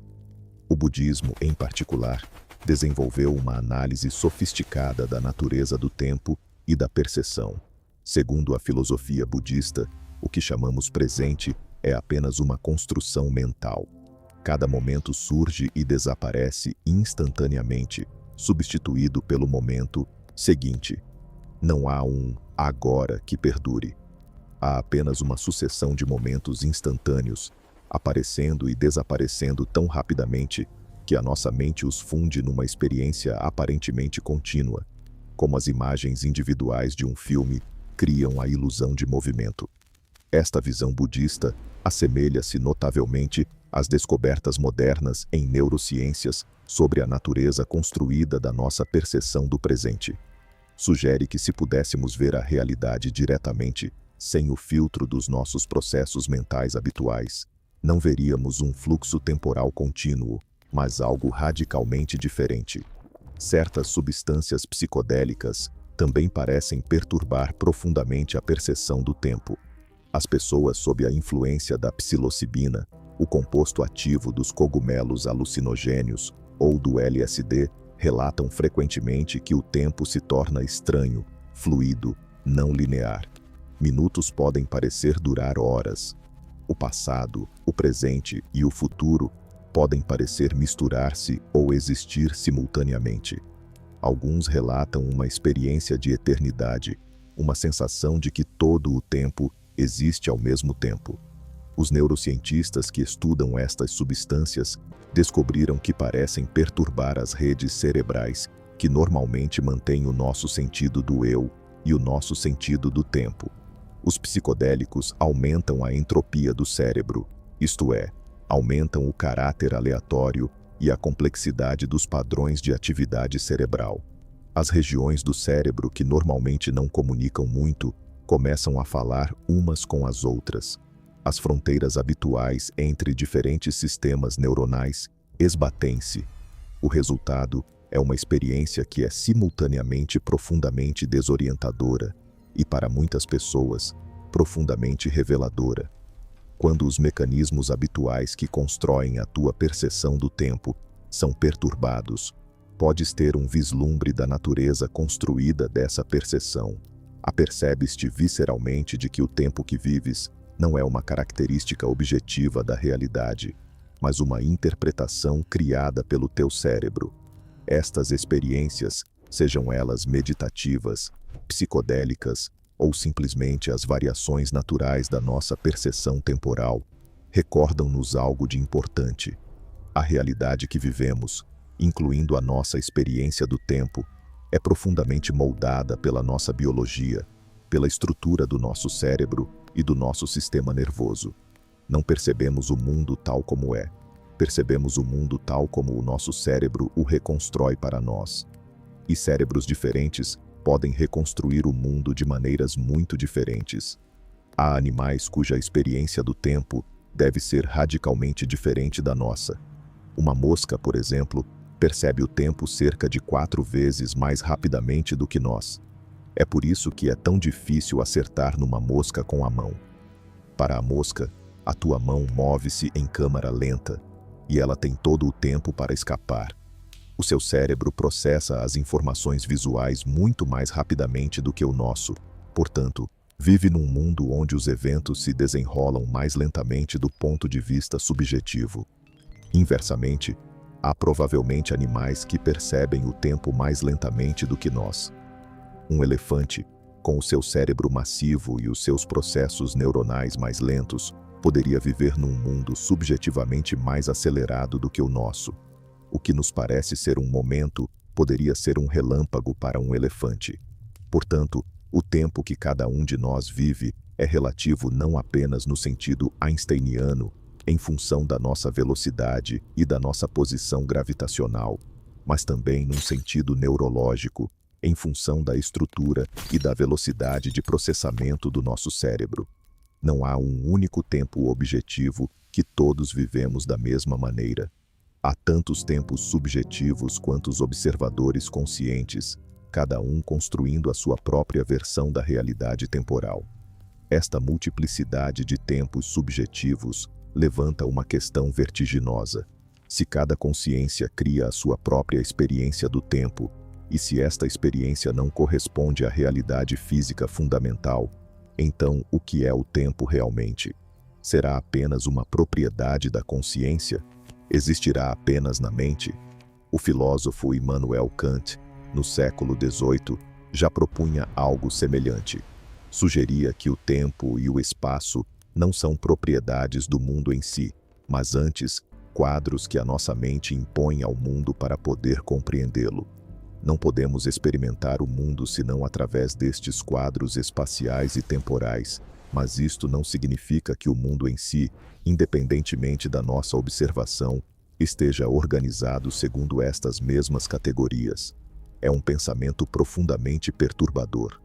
S1: O budismo, em particular, desenvolveu uma análise sofisticada da natureza do tempo e da percepção. Segundo a filosofia budista, o que chamamos presente é apenas uma construção mental. Cada momento surge e desaparece instantaneamente, substituído pelo momento seguinte. Não há um agora que perdure. Há apenas uma sucessão de momentos instantâneos, aparecendo e desaparecendo tão rapidamente que a nossa mente os funde numa experiência aparentemente contínua, como as imagens individuais de um filme criam a ilusão de movimento. Esta visão budista assemelha-se notavelmente às descobertas modernas em neurociências sobre a natureza construída da nossa percepção do presente. Sugere que se pudéssemos ver a realidade diretamente, sem o filtro dos nossos processos mentais habituais, não veríamos um fluxo temporal contínuo, mas algo radicalmente diferente. Certas substâncias psicodélicas também parecem perturbar profundamente a percepção do tempo. As pessoas sob a influência da psilocibina, o composto ativo dos cogumelos alucinogênios, ou do LSD, relatam frequentemente que o tempo se torna estranho, fluido, não linear. Minutos podem parecer durar horas. O passado, o presente e o futuro podem parecer misturar-se ou existir simultaneamente. Alguns relatam uma experiência de eternidade, uma sensação de que todo o tempo existe ao mesmo tempo. Os neurocientistas que estudam estas substâncias descobriram que parecem perturbar as redes cerebrais que normalmente mantêm o nosso sentido do eu e o nosso sentido do tempo. Os psicodélicos aumentam a entropia do cérebro, isto é, aumentam o caráter aleatório e a complexidade dos padrões de atividade cerebral. As regiões do cérebro que normalmente não comunicam muito começam a falar umas com as outras. As fronteiras habituais entre diferentes sistemas neuronais esbatem-se. O resultado é uma experiência que é simultaneamente profundamente desorientadora e, para muitas pessoas, profundamente reveladora. Quando os mecanismos habituais que constroem a tua percepção do tempo são perturbados, podes ter um vislumbre da natureza construída dessa percepção. Apercebes-te visceralmente de que o tempo que vives não é uma característica objetiva da realidade, mas uma interpretação criada pelo teu cérebro. Estas experiências, sejam elas meditativas, psicodélicas ou simplesmente as variações naturais da nossa percepção temporal, recordam-nos algo de importante. A realidade que vivemos, incluindo a nossa experiência do tempo, é profundamente moldada pela nossa biologia, pela estrutura do nosso cérebro e do nosso sistema nervoso. Não percebemos o mundo tal como é. Percebemos o mundo tal como o nosso cérebro o reconstrói para nós. E cérebros diferentes podem reconstruir o mundo de maneiras muito diferentes. Há animais cuja experiência do tempo deve ser radicalmente diferente da nossa. Uma mosca, por exemplo, percebe o tempo cerca de 4 vezes mais rapidamente do que nós. É por isso que é tão difícil acertar numa mosca com a mão. Para a mosca, a tua mão move-se em câmara lenta, e ela tem todo o tempo para escapar. O seu cérebro processa as informações visuais muito mais rapidamente do que o nosso, portanto, vive num mundo onde os eventos se desenrolam mais lentamente do ponto de vista subjetivo. Inversamente, há provavelmente animais que percebem o tempo mais lentamente do que nós. Um elefante, com o seu cérebro massivo e os seus processos neuronais mais lentos, poderia viver num mundo subjetivamente mais acelerado do que o nosso. O que nos parece ser um momento poderia ser um relâmpago para um elefante. Portanto, o tempo que cada um de nós vive é relativo não apenas no sentido einsteiniano, em função da nossa velocidade e da nossa posição gravitacional, mas também num sentido neurológico, em função da estrutura e da velocidade de processamento do nosso cérebro. Não há um único tempo objetivo que todos vivemos da mesma maneira. Há tantos tempos subjetivos quanto os observadores conscientes, cada um construindo a sua própria versão da realidade temporal. Esta multiplicidade de tempos subjetivos levanta uma questão vertiginosa. Se cada consciência cria a sua própria experiência do tempo, e se esta experiência não corresponde à realidade física fundamental, então o que é o tempo realmente? Será apenas uma propriedade da consciência? Existirá apenas na mente? O filósofo Immanuel Kant, no século XVIII, já propunha algo semelhante. Sugeria que o tempo e o espaço não são propriedades do mundo em si, mas antes, quadros que a nossa mente impõe ao mundo para poder compreendê-lo. Não podemos experimentar o mundo senão através destes quadros espaciais e temporais, mas isto não significa que o mundo em si, independentemente da nossa observação, esteja organizado segundo estas mesmas categorias. É um pensamento profundamente perturbador.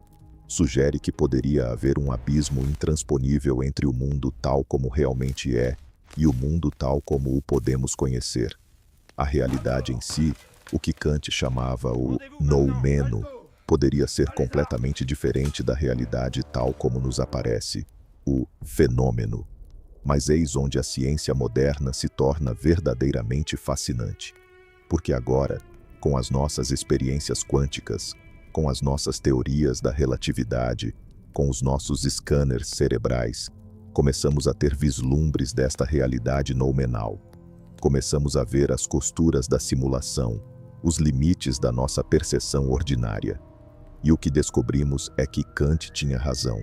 S1: Sugere que poderia haver um abismo intransponível entre o mundo tal como realmente é e o mundo tal como o podemos conhecer. A realidade em si, o que Kant chamava o noumeno, poderia ser completamente diferente da realidade tal como nos aparece, o fenômeno. Mas eis onde a ciência moderna se torna verdadeiramente fascinante. Porque agora, com as nossas experiências quânticas, com as nossas teorias da relatividade, com os nossos scanners cerebrais, começamos a ter vislumbres desta realidade noumenal. Começamos a ver as costuras da simulação, os limites da nossa percepção ordinária. E o que descobrimos é que Kant tinha razão.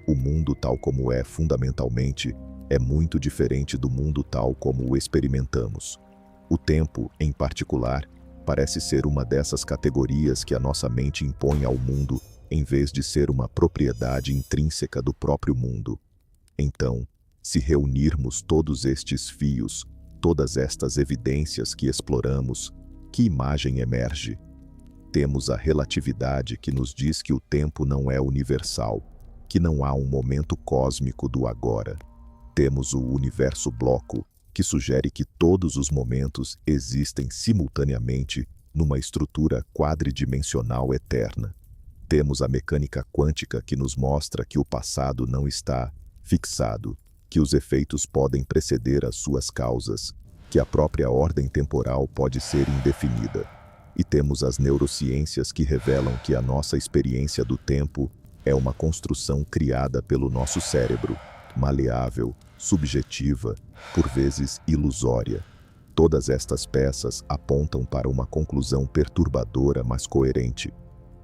S1: O mundo tal como é fundamentalmente é muito diferente do mundo tal como o experimentamos. O tempo, em particular, parece ser uma dessas categorias que a nossa mente impõe ao mundo em vez de ser uma propriedade intrínseca do próprio mundo. Então, Se reunirmos todos estes fios, todas estas evidências que exploramos, que imagem emerge? Temos a relatividade que nos diz que o tempo não é universal, que não há um momento cósmico do agora. Temos o universo bloco, que sugere que todos os momentos existem simultaneamente numa estrutura quadridimensional eterna. Temos a mecânica quântica que nos mostra que o passado não está fixado, que os efeitos podem preceder as suas causas, que a própria ordem temporal pode ser indefinida. E temos as neurociências que revelam que a nossa experiência do tempo é uma construção criada pelo nosso cérebro, maleável, subjetiva, por vezes ilusória. Todas estas peças apontam para uma conclusão perturbadora, mas coerente.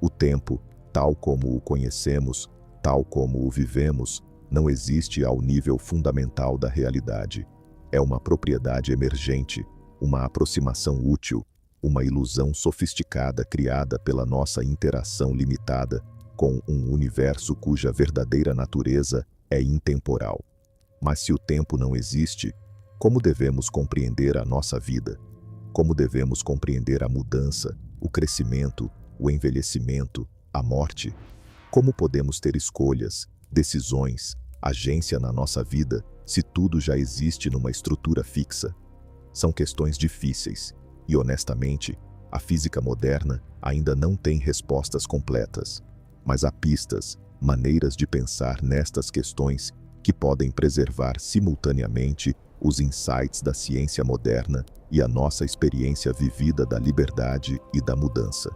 S1: O tempo, tal como o conhecemos, tal como o vivemos, não existe ao nível fundamental da realidade. É uma propriedade emergente, uma aproximação útil, uma ilusão sofisticada criada pela nossa interação limitada com um universo cuja verdadeira natureza é intemporal. Mas se o tempo não existe, como devemos compreender a nossa vida? Como devemos compreender a mudança, o crescimento, o envelhecimento, a morte? Como podemos ter escolhas, decisões, agência na nossa vida se tudo já existe numa estrutura fixa? São questões difíceis e, honestamente, a física moderna ainda não tem respostas completas. Mas há pistas, maneiras de pensar nestas questões que podem preservar simultaneamente os insights da ciência moderna e a nossa experiência vivida da liberdade e da mudança.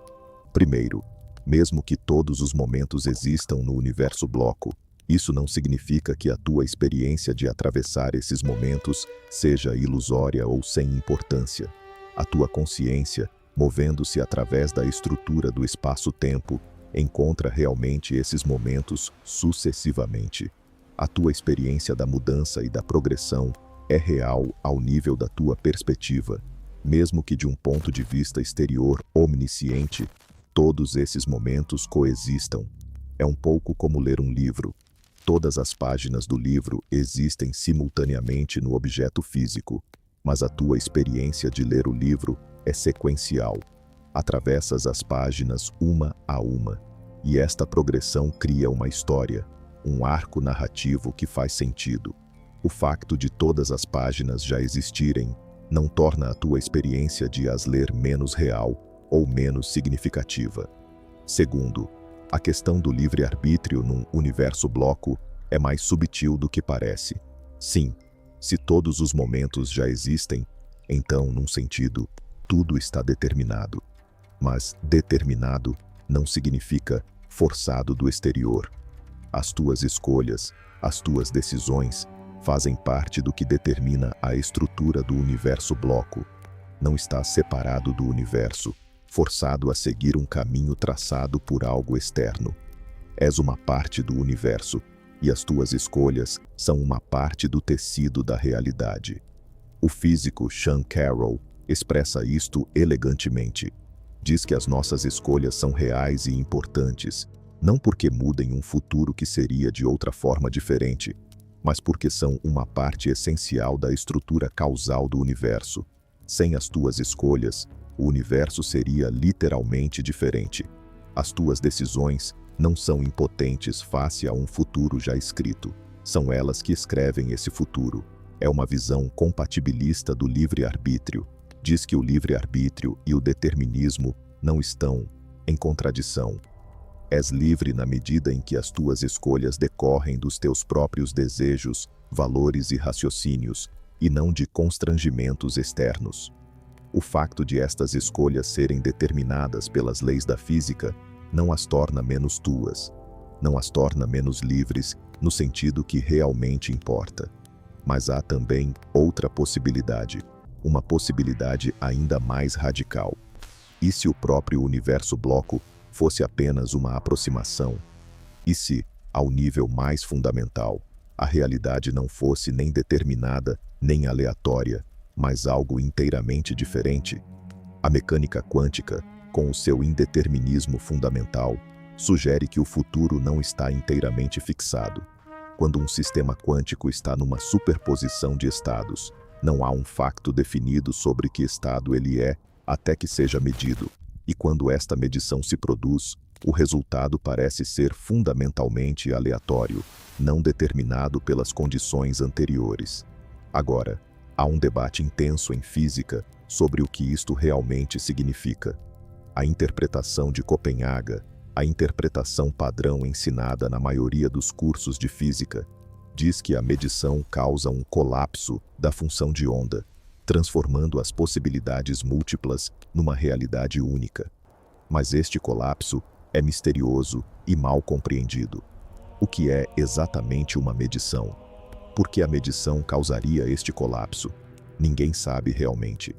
S1: Primeiro, mesmo que todos os momentos existam no universo bloco, isso não significa que a tua experiência de atravessar esses momentos seja ilusória ou sem importância. A tua consciência, movendo-se através da estrutura do espaço-tempo, encontra realmente esses momentos sucessivamente. A tua experiência da mudança e da progressão é real ao nível da tua perspectiva, mesmo que de um ponto de vista exterior omnisciente, todos esses momentos coexistam. É um pouco como ler um livro. Todas as páginas do livro existem simultaneamente no objeto físico, mas a tua experiência de ler o livro é sequencial. Atravessas as páginas uma a uma, e esta progressão cria uma história, um arco narrativo que faz sentido. O facto de todas as páginas já existirem não torna a tua experiência de as ler menos real ou menos significativa. Segundo, a questão do livre-arbítrio num universo bloco é mais subtil do que parece. Sim, se todos os momentos já existem, então, num sentido, tudo está determinado. Mas determinado não significa forçado do exterior. As tuas escolhas, as tuas decisões, fazem parte do que determina a estrutura do universo bloco. Não estás separado do universo, forçado a seguir um caminho traçado por algo externo. És uma parte do universo, e as tuas escolhas são uma parte do tecido da realidade. O físico Sean Carroll expressa isto elegantemente. Diz que as nossas escolhas são reais e importantes, não porque mudem um futuro que seria de outra forma diferente, mas porque são uma parte essencial da estrutura causal do universo. Sem as tuas escolhas, o universo seria literalmente diferente. As tuas decisões não são impotentes face a um futuro já escrito. São elas que escrevem esse futuro. É uma visão compatibilista do livre-arbítrio. Diz que o livre-arbítrio e o determinismo não estão em contradição. És livre na medida em que as tuas escolhas decorrem dos teus próprios desejos, valores e raciocínios, e não de constrangimentos externos. O facto de estas escolhas serem determinadas pelas leis da física não as torna menos tuas, não as torna menos livres no sentido que realmente importa. Mas há também outra possibilidade, uma possibilidade ainda mais radical. E se o próprio universo bloco fosse apenas uma aproximação? E se, ao nível mais fundamental, a realidade não fosse nem determinada, nem aleatória, mas algo inteiramente diferente? A mecânica quântica, com o seu indeterminismo fundamental, sugere que o futuro não está inteiramente fixado. Quando um sistema quântico está numa superposição de estados, não há um facto definido sobre que estado ele é até que seja medido. E quando esta medição se produz, o resultado parece ser fundamentalmente aleatório, não determinado pelas condições anteriores. Agora, há um debate intenso em física sobre o que isto realmente significa. A interpretação de Copenhaga, a interpretação padrão ensinada na maioria dos cursos de física, diz que a medição causa um colapso da função de onda, transformando as possibilidades múltiplas numa realidade única. Mas este colapso é misterioso e mal compreendido. O que é exatamente uma medição? Por que a medição causaria este colapso? Ninguém sabe realmente.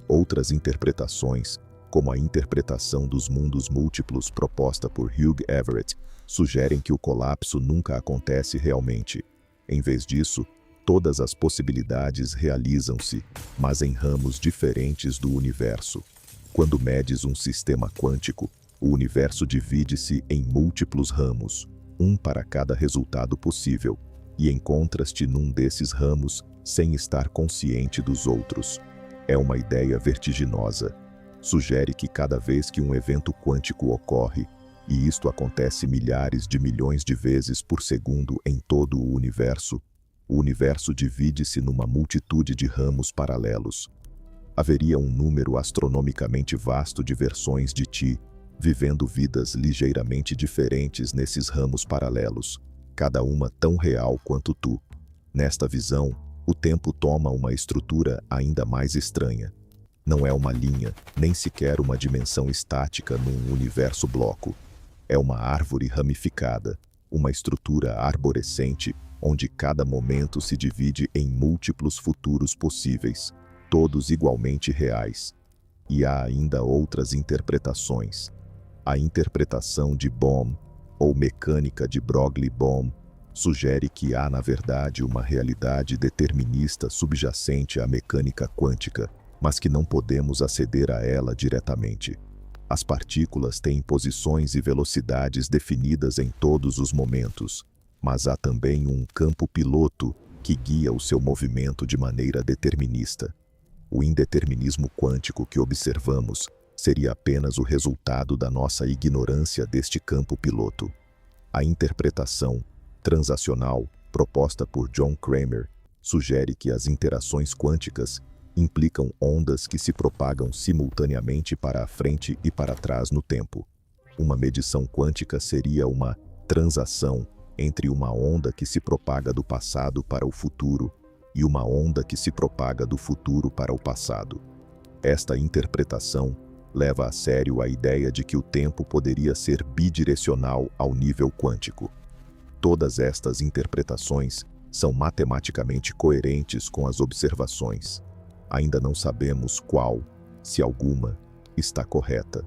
S1: Outras interpretações, como a interpretação dos mundos múltiplos proposta por Hugh Everett, sugerem que o colapso nunca acontece realmente. Em vez disso, todas as possibilidades realizam-se, mas em ramos diferentes do universo. Quando medes um sistema quântico, o universo divide-se em múltiplos ramos, um para cada resultado possível, e encontras-te num desses ramos sem estar consciente dos outros. É uma ideia vertiginosa. Sugere que cada vez que um evento quântico ocorre, e isto acontece milhares de milhões de vezes por segundo em todo o universo divide-se numa multitude de ramos paralelos. Haveria um número astronomicamente vasto de versões de ti, vivendo vidas ligeiramente diferentes nesses ramos paralelos, cada uma tão real quanto tu. Nesta visão, o tempo toma uma estrutura ainda mais estranha. Não é uma linha, nem sequer uma dimensão estática num universo bloco. É uma árvore ramificada, uma estrutura arborescente, onde cada momento se divide em múltiplos futuros possíveis, todos igualmente reais. E há ainda outras interpretações. A interpretação de Bohm, ou mecânica de Broglie-Bohm, sugere que há, na verdade, uma realidade determinista subjacente à mecânica quântica, mas que não podemos aceder a ela diretamente. As partículas têm posições e velocidades definidas em todos os momentos, mas há também um campo piloto que guia o seu movimento de maneira determinista. O indeterminismo quântico que observamos seria apenas o resultado da nossa ignorância deste campo piloto. A interpretação transacional proposta por John Cramer sugere que as interações quânticas implicam ondas que se propagam simultaneamente para a frente e para trás no tempo. Uma medição quântica seria uma transação entre uma onda que se propaga do passado para o futuro e uma onda que se propaga do futuro para o passado. Esta interpretação leva a sério a ideia de que o tempo poderia ser bidirecional ao nível quântico. Todas estas interpretações são matematicamente coerentes com as observações. Ainda não sabemos qual, se alguma, está correta,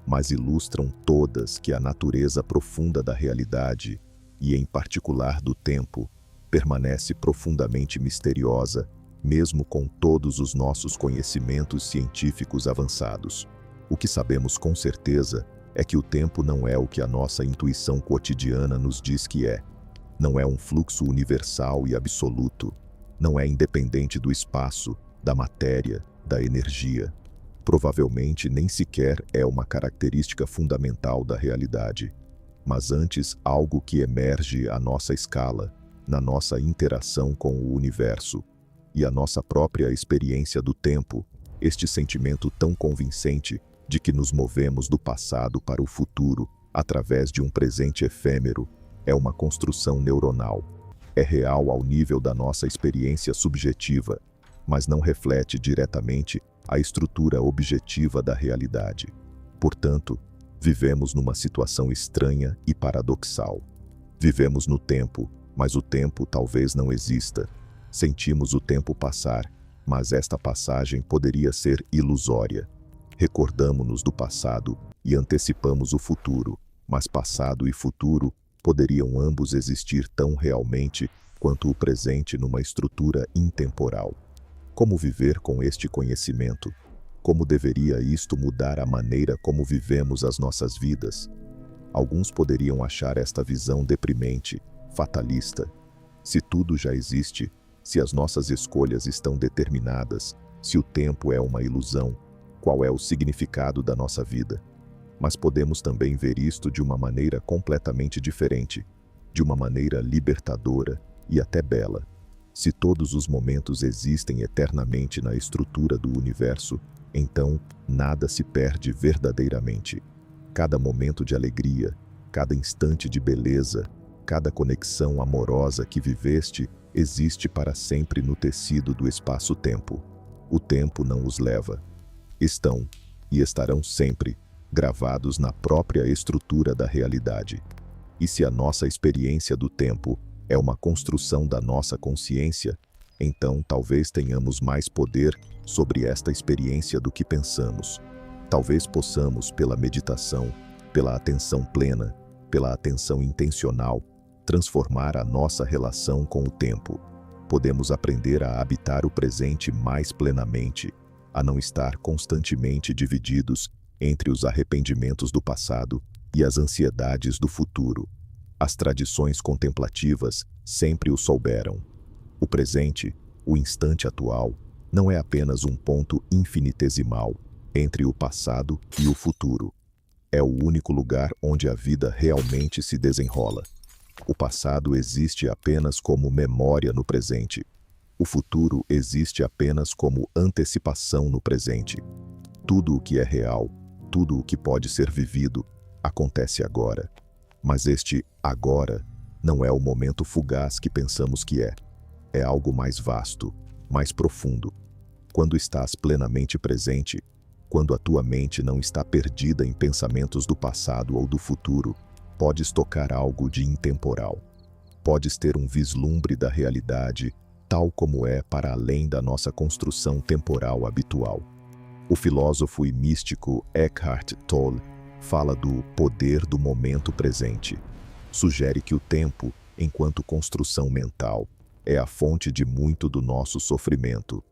S1: mas ilustram todas que a natureza profunda da realidade, e em particular do tempo, permanece profundamente misteriosa, mesmo com todos os nossos conhecimentos científicos avançados. O que sabemos com certeza é que o tempo não é o que a nossa intuição cotidiana nos diz que é. Não é um fluxo universal e absoluto. Não é independente do espaço, da matéria, da energia. Provavelmente nem sequer é uma característica fundamental da realidade, mas antes algo que emerge à nossa escala, na nossa interação com o universo, e a nossa própria experiência do tempo, este sentimento tão convincente de que nos movemos do passado para o futuro através de um presente efêmero, é uma construção neuronal. É real ao nível da nossa experiência subjetiva, mas não reflete diretamente a estrutura objetiva da realidade. Portanto, vivemos numa situação estranha e paradoxal. Vivemos no tempo, mas o tempo talvez não exista. Sentimos o tempo passar, mas esta passagem poderia ser ilusória. Recordamo-nos do passado e antecipamos o futuro, mas passado e futuro poderiam ambos existir tão realmente quanto o presente numa estrutura intemporal. Como viver com este conhecimento? Como deveria isto mudar a maneira como vivemos as nossas vidas? Alguns poderiam achar esta visão deprimente, fatalista, Se tudo já existe, se as nossas escolhas estão determinadas, se o tempo é uma ilusão, qual é o significado da nossa vida? Mas podemos também ver isto de uma maneira completamente diferente, de uma maneira libertadora e até bela. Se todos os momentos existem eternamente na estrutura do universo, então nada se perde verdadeiramente. Cada momento de alegria, cada instante de beleza, cada conexão amorosa que viveste existe para sempre no tecido do espaço-tempo. O tempo não os leva. Estão, e estarão sempre, gravados na própria estrutura da realidade. E se a nossa experiência do tempo é uma construção da nossa consciência, então talvez tenhamos mais poder sobre esta experiência do que pensamos. Talvez possamos, pela meditação, pela atenção plena, pela atenção intencional, transformar a nossa relação com o tempo. Podemos aprender a habitar o presente mais plenamente, a não estar constantemente divididos entre os arrependimentos do passado e as ansiedades do futuro. As tradições contemplativas sempre o souberam. O presente, o instante atual, não é apenas um ponto infinitesimal entre o passado e o futuro. É o único lugar onde a vida realmente se desenrola. O passado existe apenas como memória no presente. O futuro existe apenas como antecipação no presente. Tudo o que é real, tudo o que pode ser vivido, acontece agora. Mas este agora não é o momento fugaz que pensamos que é. É algo mais vasto, mais profundo. Quando estás plenamente presente, quando a tua mente não está perdida em pensamentos do passado ou do futuro, podes tocar algo de intemporal. Podes ter um vislumbre da realidade, tal como é para além da nossa construção temporal habitual. O filósofo e místico Eckhart Tolle fala do poder do momento presente. Sugere que o tempo, enquanto construção mental, é a fonte de muito do nosso sofrimento.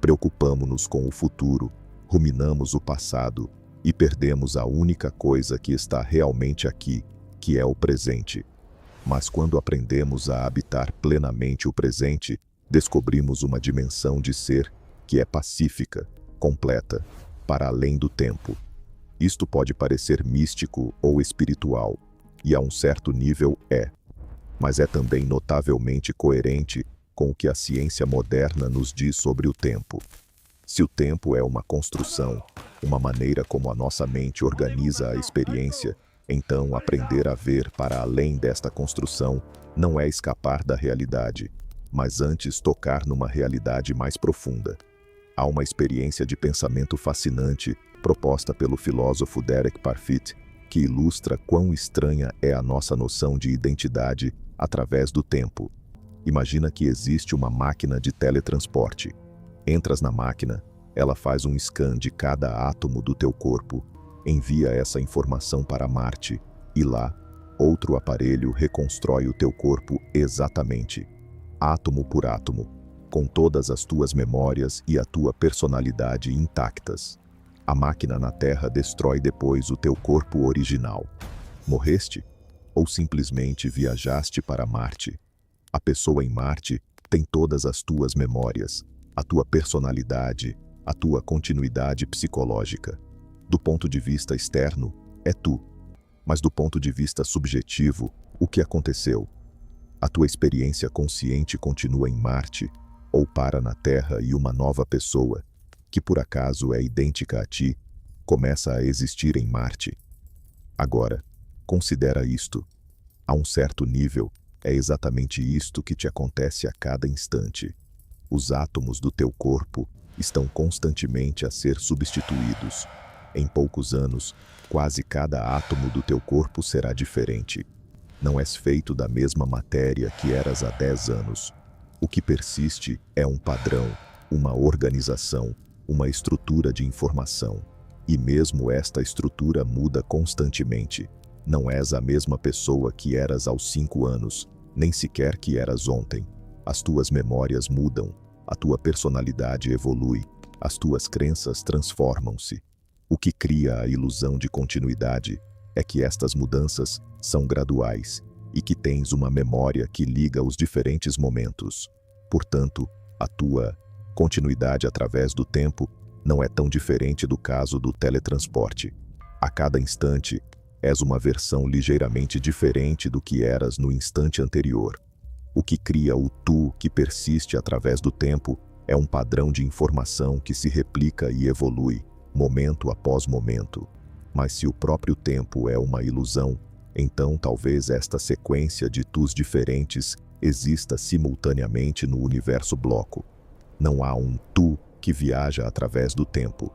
S1: Preocupamo-nos com o futuro, ruminamos o passado e perdemos a única coisa que está realmente aqui, que é o presente. Mas quando aprendemos a habitar plenamente o presente, descobrimos uma dimensão de ser que é pacífica, completa, para além do tempo. Isto pode parecer místico ou espiritual, e a um certo nível é, mas é também notavelmente coerente com o que a ciência moderna nos diz sobre o tempo. Se o tempo é uma construção, uma maneira como a nossa mente organiza a experiência, então aprender a ver para além desta construção não é escapar da realidade, mas antes tocar numa realidade mais profunda. Há uma experiência de pensamento fascinante proposta pelo filósofo Derek Parfit, que ilustra quão estranha é a nossa noção de identidade através do tempo. Imagina que existe uma máquina de teletransporte. Entras na máquina, ela faz um scan de cada átomo do teu corpo, envia essa informação para Marte, e lá, outro aparelho reconstrói o teu corpo exatamente, átomo por átomo, com todas as tuas memórias e a tua personalidade intactas. A máquina na Terra destrói depois o teu corpo original. Morreste? Ou simplesmente viajaste para Marte? A pessoa em Marte tem todas as tuas memórias, a tua personalidade, a tua continuidade psicológica. Do ponto de vista externo, é tu. Mas do ponto de vista subjetivo, o que aconteceu? A tua experiência consciente continua em Marte, ou para na Terra e uma nova pessoa, que por acaso é idêntica a ti, começa a existir em Marte. Agora, considera isto. A um certo nível, é exatamente isto que te acontece a cada instante. Os átomos do teu corpo estão constantemente a ser substituídos. Em poucos anos, quase cada átomo do teu corpo será diferente. Não és feito da mesma matéria que eras há 10 anos. O que persiste é um padrão, uma organização, uma estrutura de informação. E mesmo esta estrutura muda constantemente. Não és a mesma pessoa que eras aos 5 anos, nem sequer que eras ontem. As tuas memórias mudam, a tua personalidade evolui, as tuas crenças transformam-se. O que cria a ilusão de continuidade é que estas mudanças são graduais, e que tens uma memória que liga os diferentes momentos. Portanto, a tua continuidade através do tempo não é tão diferente do caso do teletransporte. A cada instante, és uma versão ligeiramente diferente do que eras no instante anterior. O que cria o tu que persiste através do tempo é um padrão de informação que se replica e evolui, momento após momento. Mas se o próprio tempo é uma ilusão, então talvez esta sequência de tus diferentes exista simultaneamente no universo bloco. Não há um tu que viaja através do tempo.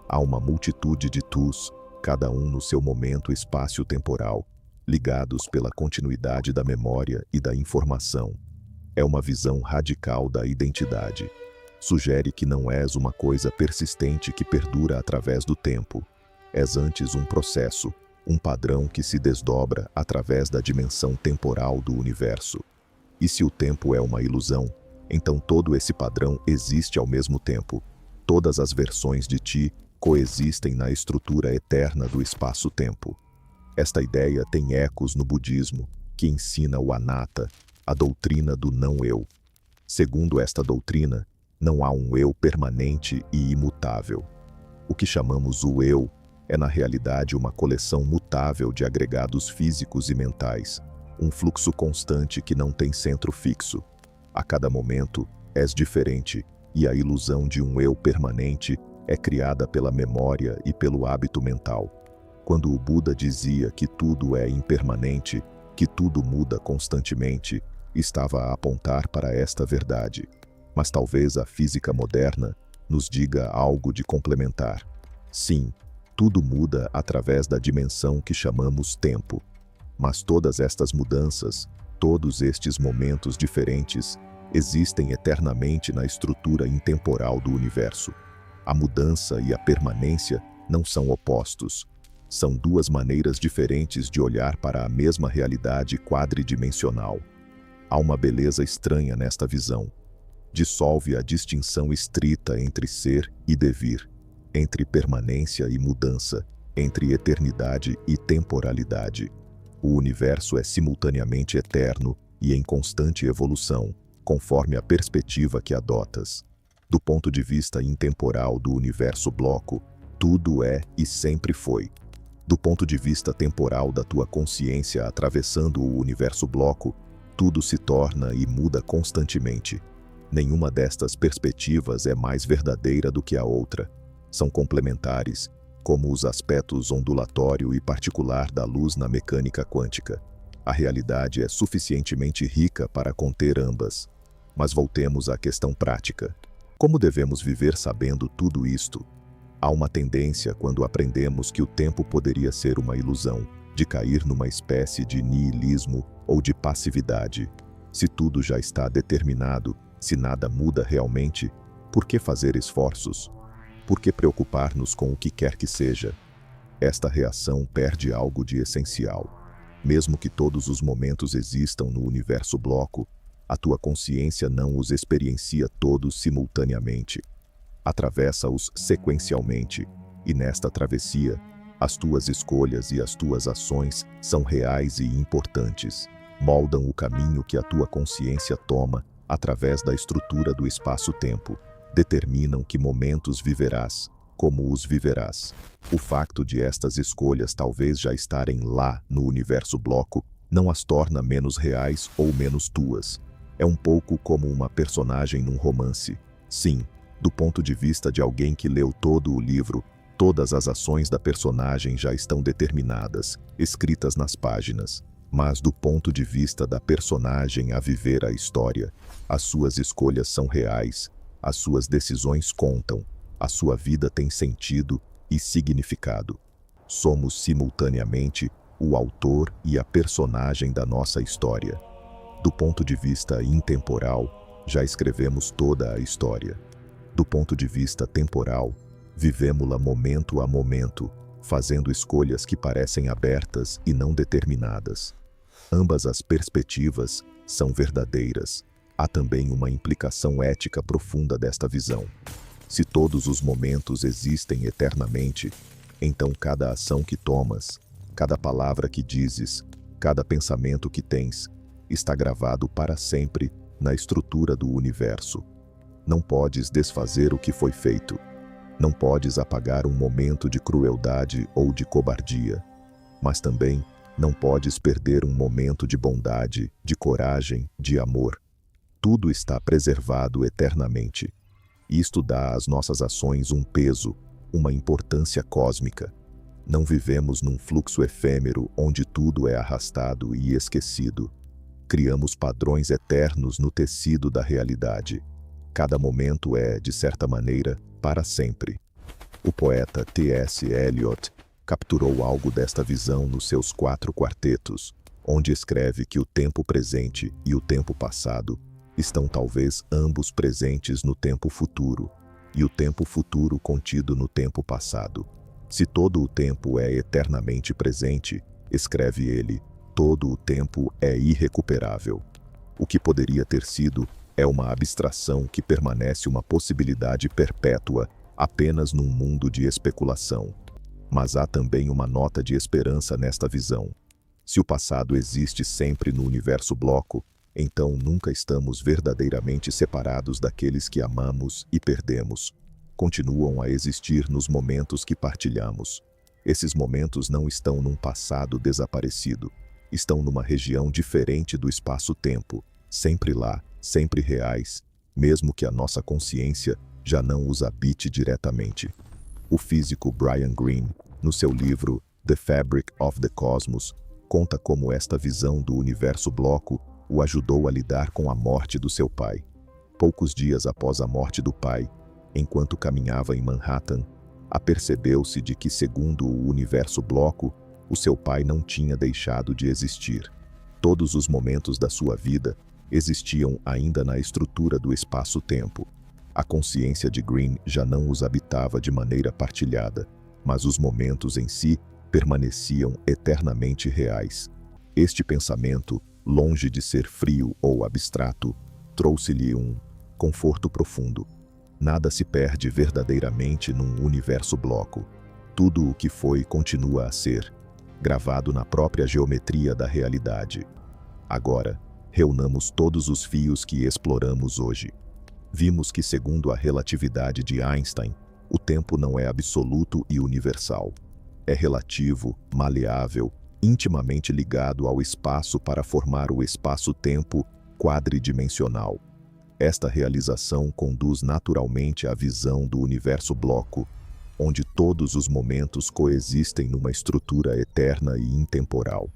S1: Há uma multitude de tus, cada um no seu momento espaço-temporal, ligados pela continuidade da memória e da informação. É uma visão radical da identidade. Sugere que não és uma coisa persistente que perdura através do tempo. És antes um processo, um padrão que se desdobra através da dimensão temporal do universo. E se o tempo é uma ilusão, então todo esse padrão existe ao mesmo tempo. Todas as versões de ti coexistem na estrutura eterna do espaço-tempo. Esta ideia tem ecos no budismo, que ensina o anatta, a doutrina do não-eu. Segundo esta doutrina, não há um eu permanente e imutável. O que chamamos o eu é na realidade uma coleção mutável de agregados físicos e mentais, um fluxo constante que não tem centro fixo. A cada momento és diferente, e a ilusão de um eu permanente é criada pela memória e pelo hábito mental. Quando o Buda dizia que tudo é impermanente, que tudo muda constantemente, estava a apontar para esta verdade. Mas talvez a física moderna nos diga algo de complementar. Sim, tudo muda através da dimensão que chamamos tempo. Mas todas estas mudanças, todos estes momentos diferentes, existem eternamente na estrutura intemporal do universo. A mudança e a permanência não são opostos. São duas maneiras diferentes de olhar para a mesma realidade quadridimensional. Há uma beleza estranha nesta visão. Dissolve a distinção estrita entre ser e devir, entre permanência e mudança, entre eternidade e temporalidade. O universo é simultaneamente eterno e em constante evolução, conforme a perspectiva que adotas. Do ponto de vista intemporal do universo bloco, tudo é e sempre foi. Do ponto de vista temporal da tua consciência atravessando o universo bloco, tudo se torna e muda constantemente. Nenhuma destas perspectivas é mais verdadeira do que a outra. São complementares, como os aspectos ondulatório e particular da luz na mecânica quântica. A realidade é suficientemente rica para conter ambas. Mas voltemos à questão prática. Como devemos viver sabendo tudo isto? Há uma tendência quando aprendemos que o tempo poderia ser uma ilusão, de cair numa espécie de niilismo ou de passividade. Se tudo já está determinado, se nada muda realmente, por que fazer esforços? Por que preocupar-nos com o que quer que seja? Esta reação perde algo de essencial. Mesmo que todos os momentos existam no universo bloco, a tua consciência não os experiencia todos simultaneamente. Atravessa-os sequencialmente, e nesta travessia, as tuas escolhas e as tuas ações são reais e importantes. Moldam o caminho que a tua consciência toma através da estrutura do espaço-tempo. Determinam que momentos viverás, como os viverás. O facto de estas escolhas talvez já estarem lá no universo bloco não as torna menos reais ou menos tuas. É um pouco como uma personagem num romance. Sim, do ponto de vista de alguém que leu todo o livro, todas as ações da personagem já estão determinadas, escritas nas páginas. Mas do ponto de vista da personagem a viver a história, as suas escolhas são reais, as suas decisões contam, a sua vida tem sentido e significado. Somos simultaneamente o autor e a personagem da nossa história. Do ponto de vista intemporal, já escrevemos toda a história. Do ponto de vista temporal, vivemo-la momento a momento, fazendo escolhas que parecem abertas e não determinadas. Ambas as perspectivas são verdadeiras. Há também uma implicação ética profunda desta visão. Se todos os momentos existem eternamente, então cada ação que tomas, cada palavra que dizes, Cada pensamento que tens está gravado para sempre na estrutura do universo. Não podes desfazer o que foi feito. Não podes apagar um momento de crueldade ou de cobardia. Mas também não podes perder um momento de bondade, de coragem, de amor. Tudo está preservado eternamente. Isto dá às nossas ações um peso, uma importância cósmica. Não vivemos num fluxo efêmero onde tudo é arrastado e esquecido. Criamos padrões eternos no tecido da realidade. Cada momento é, de certa maneira, para sempre. O poeta T.S. Eliot capturou algo desta visão nos seus 4 quartetos, onde escreve que o tempo presente e o tempo passado estão talvez ambos presentes no tempo futuro, e o tempo futuro contido no tempo passado. Se todo o tempo é eternamente presente, escreve ele, todo o tempo é irrecuperável. O que poderia ter sido é uma abstração que permanece uma possibilidade perpétua apenas num mundo de especulação. Mas há também uma nota de esperança nesta visão. Se o passado existe sempre no universo bloco, então nunca estamos verdadeiramente separados daqueles que amamos e perdemos. Continuam a existir nos momentos que partilhamos. Esses momentos não estão num passado desaparecido. Estão numa região diferente do espaço-tempo, sempre lá, sempre reais, mesmo que a nossa consciência já não os habite diretamente. O físico Brian Greene, no seu livro The Fabric of the Cosmos, conta como esta visão do universo bloco o ajudou a lidar com a morte do seu pai. Poucos dias após a morte do pai, enquanto caminhava em Manhattan, apercebeu-se de que, segundo o universo bloco, o seu pai não tinha deixado de existir. Todos os momentos da sua vida existiam ainda na estrutura do espaço-tempo. A consciência de Greene já não os habitava de maneira partilhada, mas os momentos em si permaneciam eternamente reais. Este pensamento, longe de ser frio ou abstrato, trouxe-lhe um conforto profundo. Nada se perde verdadeiramente num universo bloco. Tudo o que foi continua a ser, gravado na própria geometria da realidade. Agora, reunamos todos os fios que exploramos hoje. Vimos que, segundo a relatividade de Einstein, o tempo não é absoluto e universal. É relativo, maleável, intimamente ligado ao espaço para formar o espaço-tempo quadridimensional. Esta realização conduz naturalmente à visão do universo bloco, onde todos os momentos coexistem numa estrutura eterna e intemporal.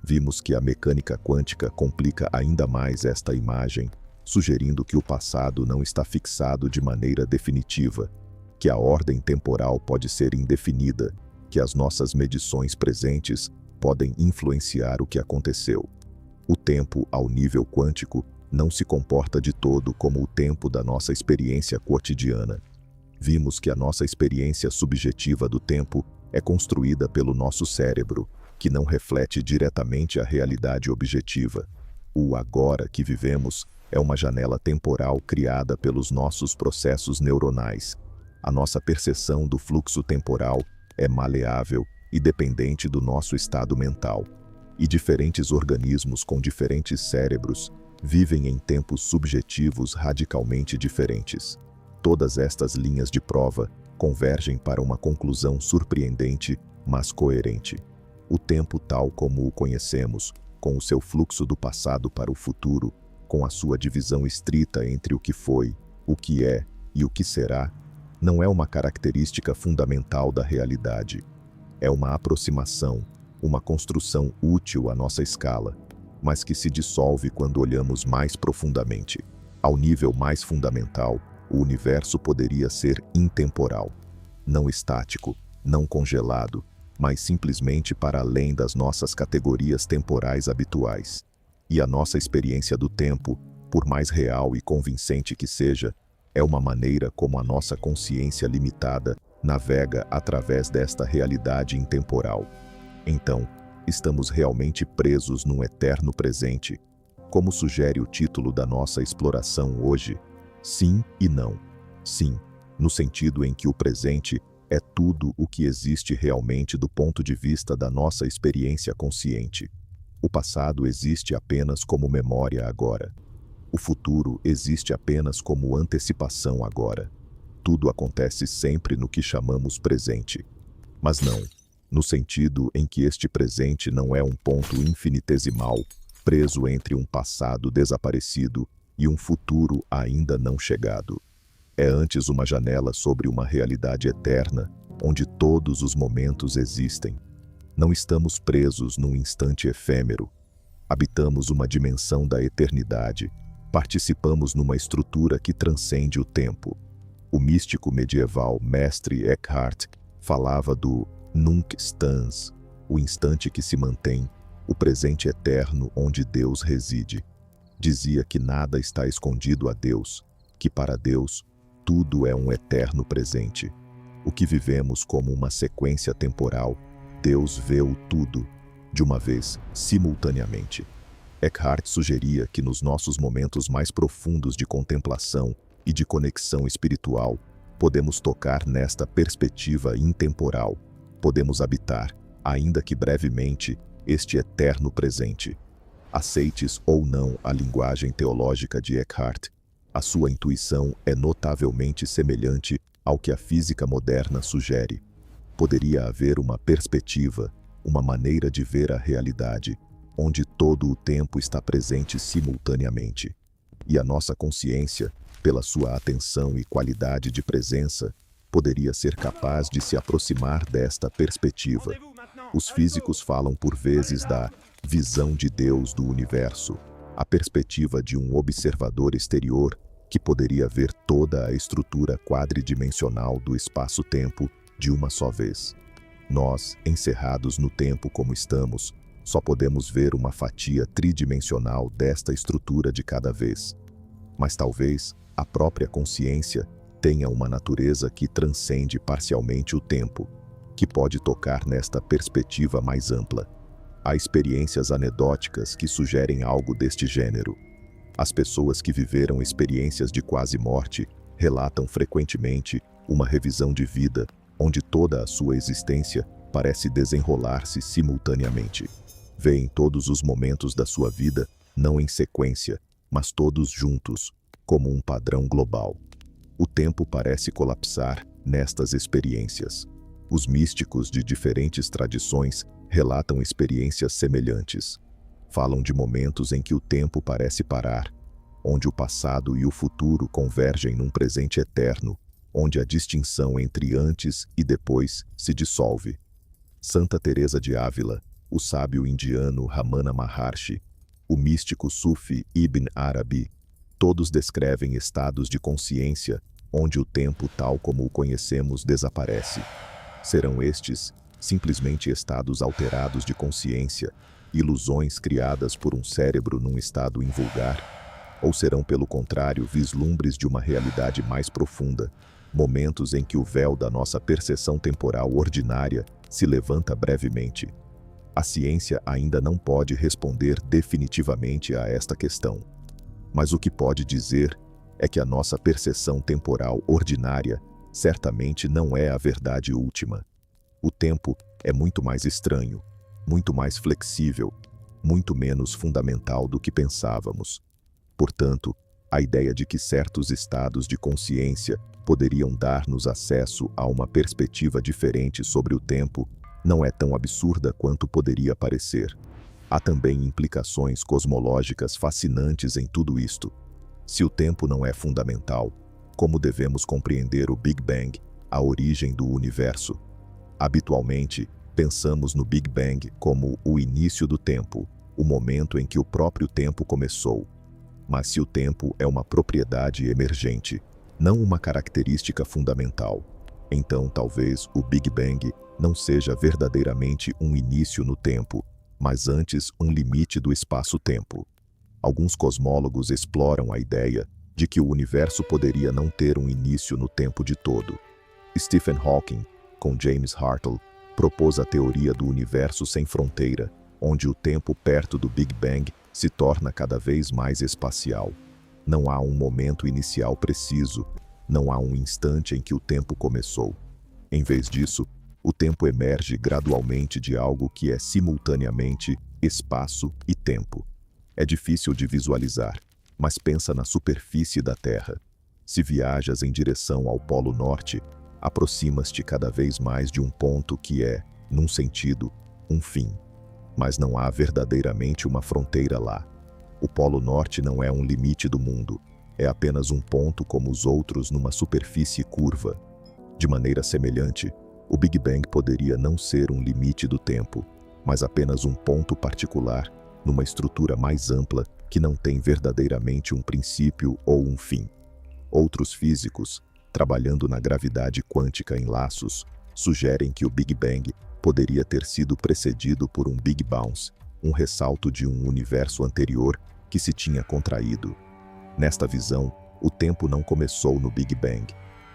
S1: Vimos que a mecânica quântica complica ainda mais esta imagem, sugerindo que o passado não está fixado de maneira definitiva, que a ordem temporal pode ser indefinida, que as nossas medições presentes podem influenciar o que aconteceu. O tempo, ao nível quântico, não se comporta de todo como o tempo da nossa experiência cotidiana. Vimos que a nossa experiência subjetiva do tempo é construída pelo nosso cérebro, que não reflete diretamente a realidade objetiva. O agora que vivemos é uma janela temporal criada pelos nossos processos neuronais. A nossa percepção do fluxo temporal é maleável e dependente do nosso estado mental. E diferentes organismos com diferentes cérebros vivem em tempos subjetivos radicalmente diferentes. Todas estas linhas de prova convergem para uma conclusão surpreendente, mas coerente. O tempo tal como o conhecemos, com o seu fluxo do passado para o futuro, com a sua divisão estrita entre o que foi, o que é e o que será, não é uma característica fundamental da realidade. É uma aproximação, uma construção útil à nossa escala, mas que se dissolve quando olhamos mais profundamente. Ao nível mais fundamental, o universo poderia ser intemporal, não estático, não congelado, mas simplesmente para além das nossas categorias temporais habituais. E a nossa experiência do tempo, por mais real e convincente que seja, é uma maneira como a nossa consciência limitada navega através desta realidade intemporal. Então, estamos realmente presos num eterno presente, como sugere o título da nossa exploração hoje? Sim e não. Sim, no sentido em que o presente é tudo o que existe realmente do ponto de vista da nossa experiência consciente. O passado existe apenas como memória agora. O futuro existe apenas como antecipação agora. Tudo acontece sempre no que chamamos presente. Mas não, no sentido em que este presente não é um ponto infinitesimal, preso entre um passado desaparecido e um futuro ainda não chegado. É antes uma janela sobre uma realidade eterna, onde todos os momentos existem. Não estamos presos num instante efêmero. Habitamos uma dimensão da eternidade. Participamos numa estrutura que transcende o tempo. O místico medieval Mestre Eckhart falava do Nunc stans, o instante que se mantém, o presente eterno onde Deus reside. Dizia que nada está escondido a Deus, que para Deus tudo é um eterno presente. O que vivemos como uma sequência temporal, Deus vê-o tudo, de uma vez, simultaneamente. Eckhart sugeria que nos nossos momentos mais profundos de contemplação e de conexão espiritual, podemos tocar nesta perspectiva intemporal, podemos habitar, ainda que brevemente, este eterno presente. Aceites ou não a linguagem teológica de Eckhart, a sua intuição é notavelmente semelhante ao que a física moderna sugere. Poderia haver uma perspectiva, uma maneira de ver a realidade, onde todo o tempo está presente simultaneamente. E a nossa consciência, pela sua atenção e qualidade de presença, poderia ser capaz de se aproximar desta perspectiva. Os físicos falam por vezes da visão de Deus do universo, a perspectiva de um observador exterior que poderia ver toda a estrutura quadridimensional do espaço-tempo de uma só vez. Nós, encerrados no tempo como estamos, só podemos ver uma fatia tridimensional desta estrutura de cada vez. Mas talvez a própria consciência tenha uma natureza que transcende parcialmente o tempo, que pode tocar nesta perspectiva mais ampla. Há experiências anedóticas que sugerem algo deste gênero. As pessoas que viveram experiências de quase morte relatam frequentemente uma revisão de vida onde toda a sua existência parece desenrolar-se simultaneamente. Veem todos os momentos da sua vida, não em sequência, mas todos juntos, como um padrão global. O tempo parece colapsar nestas experiências. Os místicos de diferentes tradições relatam experiências semelhantes. Falam de momentos em que o tempo parece parar, onde o passado e o futuro convergem num presente eterno, onde a distinção entre antes e depois se dissolve. Santa Teresa de Ávila, o sábio indiano Ramana Maharshi, o místico sufi Ibn Arabi, todos descrevem estados de consciência onde o tempo tal como o conhecemos desaparece. Serão estes simplesmente estados alterados de consciência, ilusões criadas por um cérebro num estado invulgar, ou serão, pelo contrário, vislumbres de uma realidade mais profunda, momentos em que o véu da nossa percepção temporal ordinária se levanta brevemente. A ciência ainda não pode responder definitivamente a esta questão. Mas o que pode dizer é que a nossa percepção temporal ordinária certamente não é a verdade última. O tempo é muito mais estranho, muito mais flexível, muito menos fundamental do que pensávamos. Portanto, a ideia de que certos estados de consciência poderiam dar-nos acesso a uma perspectiva diferente sobre o tempo não é tão absurda quanto poderia parecer. Há também implicações cosmológicas fascinantes em tudo isto. Se o tempo não é fundamental, como devemos compreender o Big Bang, a origem do universo? Habitualmente, pensamos no Big Bang como o início do tempo, o momento em que o próprio tempo começou. Mas se o tempo é uma propriedade emergente, não uma característica fundamental, então talvez o Big Bang não seja verdadeiramente um início no tempo, mas antes um limite do espaço-tempo. Alguns cosmólogos exploram a ideia de que o universo poderia não ter um início no tempo de todo. Stephen Hawking, com James Hartle, propôs a teoria do universo sem fronteira, onde o tempo perto do Big Bang se torna cada vez mais espacial. Não há um momento inicial preciso, não há um instante em que o tempo começou. Em vez disso, o tempo emerge gradualmente de algo que é simultaneamente espaço e tempo. É difícil de visualizar, mas pensa na superfície da Terra. Se viajas em direção ao Polo Norte, aproximas-te cada vez mais de um ponto que é, num sentido, um fim. Mas não há verdadeiramente uma fronteira lá. O Polo Norte não é um limite do mundo, é apenas um ponto como os outros numa superfície curva. De maneira semelhante, o Big Bang poderia não ser um limite do tempo, mas apenas um ponto particular numa estrutura mais ampla que não tem verdadeiramente um princípio ou um fim. Outros físicos, trabalhando na gravidade quântica em laços, sugerem que o Big Bang poderia ter sido precedido por um Big Bounce, um ressalto de um universo anterior que se tinha contraído. Nesta visão, o tempo não começou no Big Bang.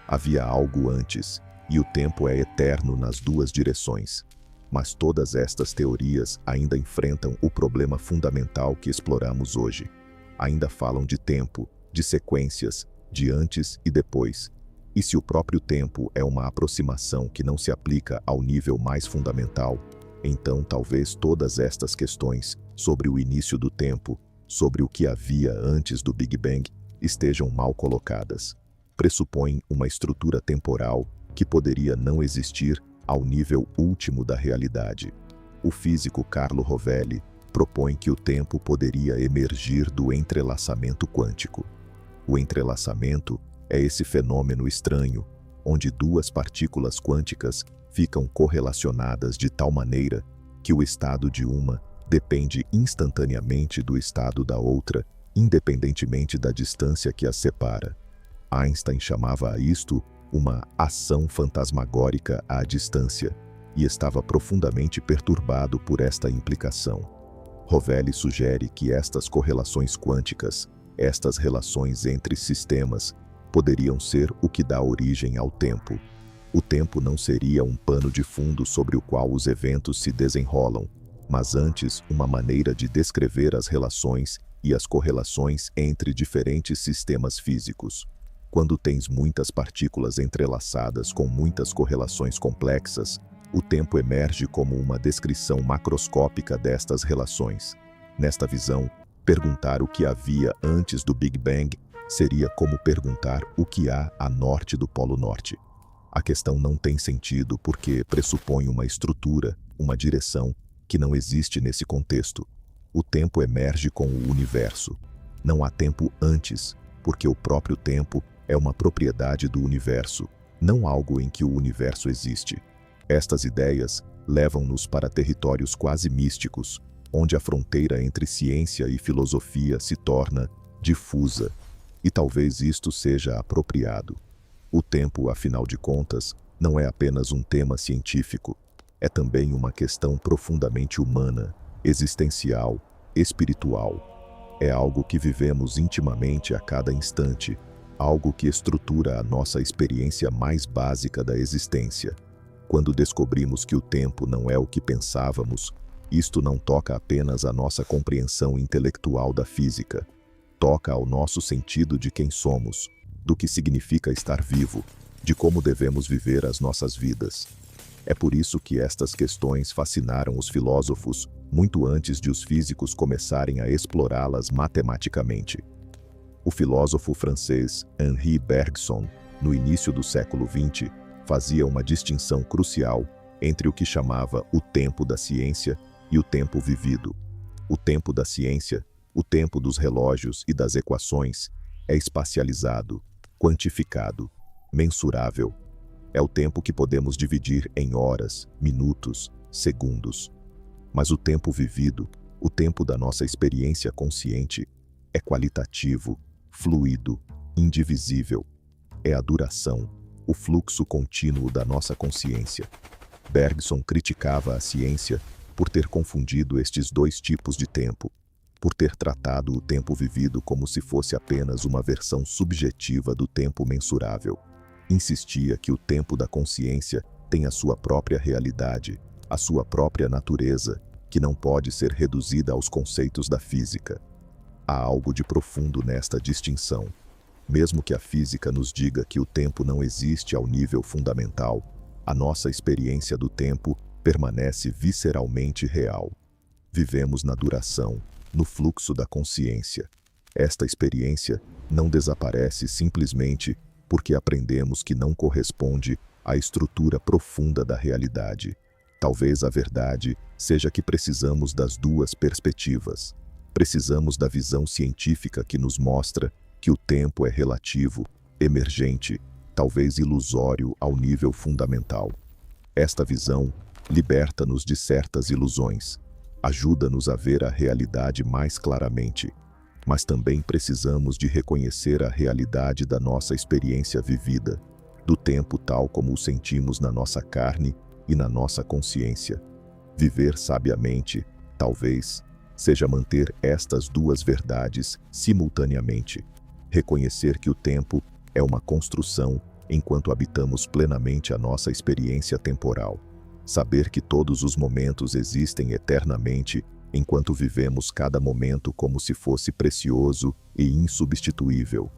S1: Havia algo antes, e o tempo é eterno nas duas direções. Mas todas estas teorias ainda enfrentam o problema fundamental que exploramos hoje. Ainda falam de tempo, de sequências, de antes e depois. E se o próprio tempo é uma aproximação que não se aplica ao nível mais fundamental, então talvez todas estas questões sobre o início do tempo, sobre o que havia antes do Big Bang, estejam mal colocadas. Pressupõem uma estrutura temporal que poderia não existir ao nível último da realidade. O físico Carlo Rovelli propõe que o tempo poderia emergir do entrelaçamento quântico. O entrelaçamento é esse fenômeno estranho, onde duas partículas quânticas ficam correlacionadas de tal maneira que o estado de uma depende instantaneamente do estado da outra, independentemente da distância que as separa. Einstein chamava a isto uma ação fantasmagórica à distância, e estava profundamente perturbado por esta implicação. Rovelli sugere que estas correlações quânticas, estas relações entre sistemas, poderiam ser o que dá origem ao tempo. O tempo não seria um pano de fundo sobre o qual os eventos se desenrolam, mas antes uma maneira de descrever as relações e as correlações entre diferentes sistemas físicos. Quando tens muitas partículas entrelaçadas com muitas correlações complexas, o tempo emerge como uma descrição macroscópica destas relações. Nesta visão, perguntar o que havia antes do Big Bang seria como perguntar o que há a norte do Polo Norte. A questão não tem sentido porque pressupõe uma estrutura, uma direção, que não existe nesse contexto. O tempo emerge com o universo. Não há tempo antes, porque o próprio tempo é uma propriedade do universo, não algo em que o universo existe. Estas ideias levam-nos para territórios quase místicos, onde a fronteira entre ciência e filosofia se torna difusa, e talvez isto seja apropriado. O tempo, afinal de contas, não é apenas um tema científico, é também uma questão profundamente humana, existencial, espiritual. É algo que vivemos intimamente a cada instante, algo que estrutura a nossa experiência mais básica da existência. Quando descobrimos que o tempo não é o que pensávamos, isto não toca apenas a nossa compreensão intelectual da física, toca ao nosso sentido de quem somos, do que significa estar vivo, de como devemos viver as nossas vidas. É por isso que estas questões fascinaram os filósofos muito antes de os físicos começarem a explorá-las matematicamente. O filósofo francês Henri Bergson, no início do século XX, fazia uma distinção crucial entre o que chamava o tempo da ciência e o tempo vivido. O tempo da ciência, o tempo dos relógios e das equações, é espacializado, quantificado, mensurável. É o tempo que podemos dividir em horas, minutos, segundos. Mas o tempo vivido, o tempo da nossa experiência consciente, é qualitativo, fluido, indivisível. É a duração, o fluxo contínuo da nossa consciência. Bergson criticava a ciência por ter confundido estes dois tipos de tempo, por ter tratado o tempo vivido como se fosse apenas uma versão subjetiva do tempo mensurável. Insistia que o tempo da consciência tem a sua própria realidade, a sua própria natureza, que não pode ser reduzida aos conceitos da física. Há algo de profundo nesta distinção. Mesmo que a física nos diga que o tempo não existe ao nível fundamental, a nossa experiência do tempo permanece visceralmente real. vivemos na duração, no fluxo da consciência. Esta experiência não desaparece simplesmente porque aprendemos que não corresponde à estrutura profunda da realidade. Talvez a verdade seja que precisamos das duas perspectivas. Precisamos da visão científica que nos mostra que o tempo é relativo, emergente, talvez ilusório ao nível fundamental. Esta visão liberta-nos de certas ilusões, ajuda-nos a ver a realidade mais claramente, mas também precisamos de reconhecer a realidade da nossa experiência vivida, do tempo tal como o sentimos na nossa carne e na nossa consciência. Viver sabiamente, talvez, seja manter estas duas verdades simultaneamente. Reconhecer que o tempo é uma construção enquanto habitamos plenamente a nossa experiência temporal. Saber que todos os momentos existem eternamente enquanto vivemos cada momento como se fosse precioso e insubstituível.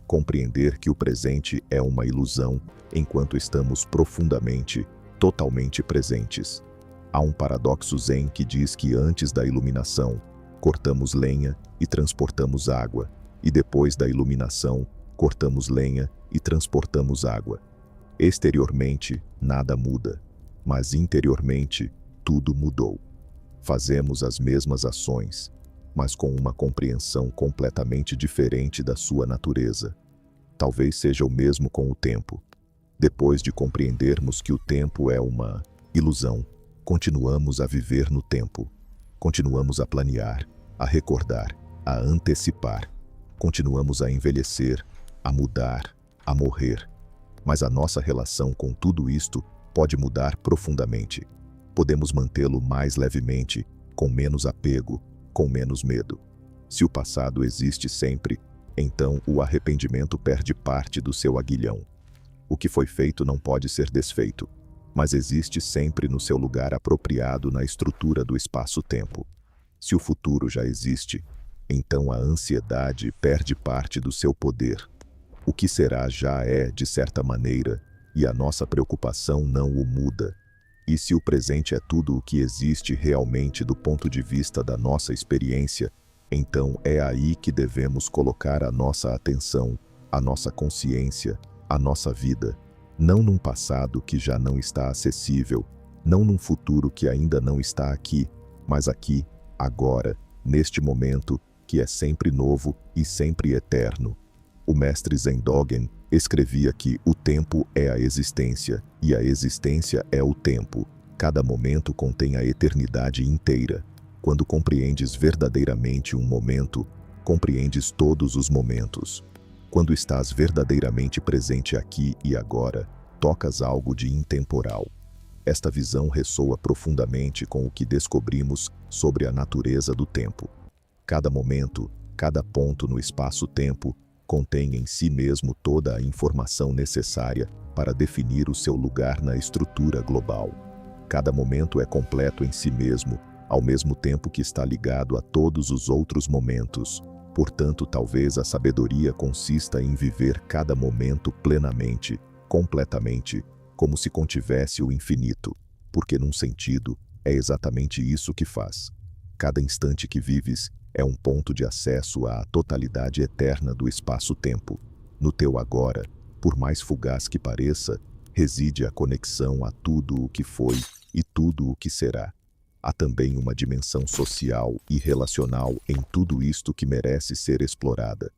S1: Compreender que o presente é uma ilusão enquanto estamos profundamente, totalmente presentes. Há um paradoxo zen que diz que antes da iluminação, cortamos lenha e transportamos água, e depois da iluminação, cortamos lenha e transportamos água. Exteriormente, nada muda, mas interiormente, tudo mudou. Fazemos as mesmas ações, mas com uma compreensão completamente diferente da sua natureza. Talvez seja o mesmo com o tempo. Depois de compreendermos que o tempo é uma ilusão, continuamos a viver no tempo. Continuamos a planear, a recordar, a antecipar. Continuamos a envelhecer, a mudar, a morrer. Mas a nossa relação com tudo isto pode mudar profundamente. Podemos mantê-lo mais levemente, com menos apego, com menos medo. Se o passado existe sempre, então o arrependimento perde parte do seu aguilhão. O que foi feito não pode ser desfeito, mas existe sempre no seu lugar apropriado na estrutura do espaço-tempo. Se o futuro já existe, então a ansiedade perde parte do seu poder. O que será já é, de certa maneira, e a nossa preocupação não o muda. E se o presente é tudo o que existe realmente do ponto de vista da nossa experiência, então é aí que devemos colocar a nossa atenção, a nossa consciência, a nossa vida. Não num passado que já não está acessível, não num futuro que ainda não está aqui, mas aqui, agora, neste momento, que é sempre novo e sempre eterno. O mestre Zen Dogen escrevia que o tempo é a existência, e a existência é o tempo. Cada momento contém a eternidade inteira. Quando compreendes verdadeiramente um momento, compreendes todos os momentos. Quando estás verdadeiramente presente aqui e agora, tocas algo de intemporal. Esta visão ressoa profundamente com o que descobrimos sobre a natureza do tempo. Cada momento, cada ponto no espaço-tempo, contém em si mesmo toda a informação necessária para definir o seu lugar na estrutura global. Cada momento é completo em si mesmo, ao mesmo tempo que está ligado a todos os outros momentos. Portanto, talvez a sabedoria consista em viver cada momento plenamente, completamente, como se contivesse o infinito, porque num sentido, é exatamente isso que faz. Cada instante que vives é um ponto de acesso à totalidade eterna do espaço-tempo. No teu agora, por mais fugaz que pareça, reside a conexão a tudo o que foi e tudo o que será. Há também uma dimensão social e relacional em tudo isto que merece ser explorada.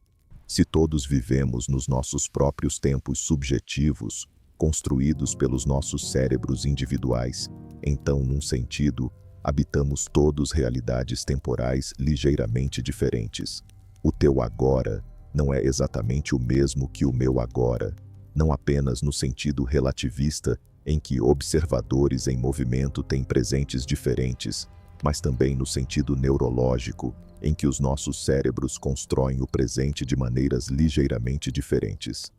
S1: Se todos vivemos nos nossos próprios tempos subjetivos, construídos pelos nossos cérebros individuais, então, num sentido, habitamos todos realidades temporais ligeiramente diferentes. O teu agora não é exatamente o mesmo que o meu agora, não apenas no sentido relativista em que observadores em movimento têm presentes diferentes, mas também no sentido neurológico, em que os nossos cérebros constroem o presente de maneiras ligeiramente diferentes.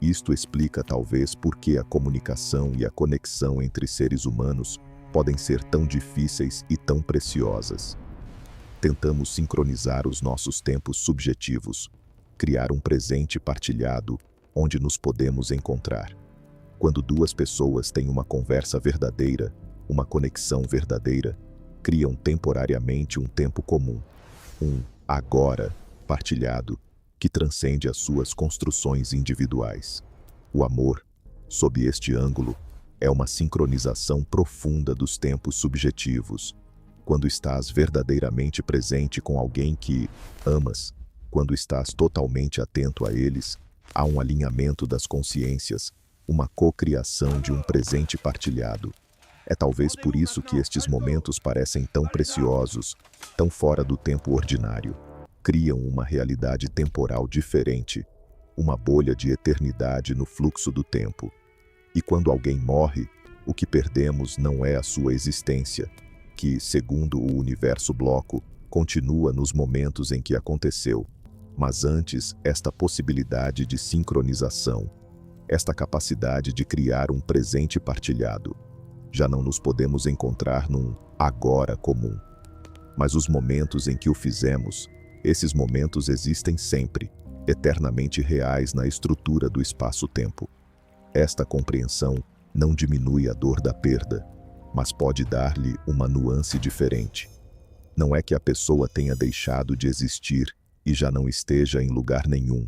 S1: Isto explica talvez por que a comunicação e a conexão entre seres humanos podem ser tão difíceis e tão preciosas. Tentamos sincronizar os nossos tempos subjetivos, criar um presente partilhado onde nos podemos encontrar. Quando duas pessoas têm uma conversa verdadeira, uma conexão verdadeira, criam temporariamente um tempo comum, um agora partilhado que transcende as suas construções individuais. O amor, sob este ângulo, é uma sincronização profunda dos tempos subjetivos. Quando estás verdadeiramente presente com alguém que amas, quando estás totalmente atento a eles, há um alinhamento das consciências, uma cocriação de um presente partilhado. É talvez por isso que estes momentos parecem tão preciosos, tão fora do tempo ordinário. Criam uma realidade temporal diferente, uma bolha de eternidade no fluxo do tempo. E quando alguém morre, o que perdemos não é a sua existência, que, segundo o universo bloco, continua nos momentos em que aconteceu, mas antes esta possibilidade de sincronização, esta capacidade de criar um presente partilhado. Já não nos podemos encontrar num agora comum. Mas os momentos em que o fizemos, esses momentos existem sempre, eternamente reais na estrutura do espaço-tempo. Esta compreensão não diminui a dor da perda, mas pode dar-lhe uma nuance diferente. Não é que a pessoa tenha deixado de existir e já não esteja em lugar nenhum.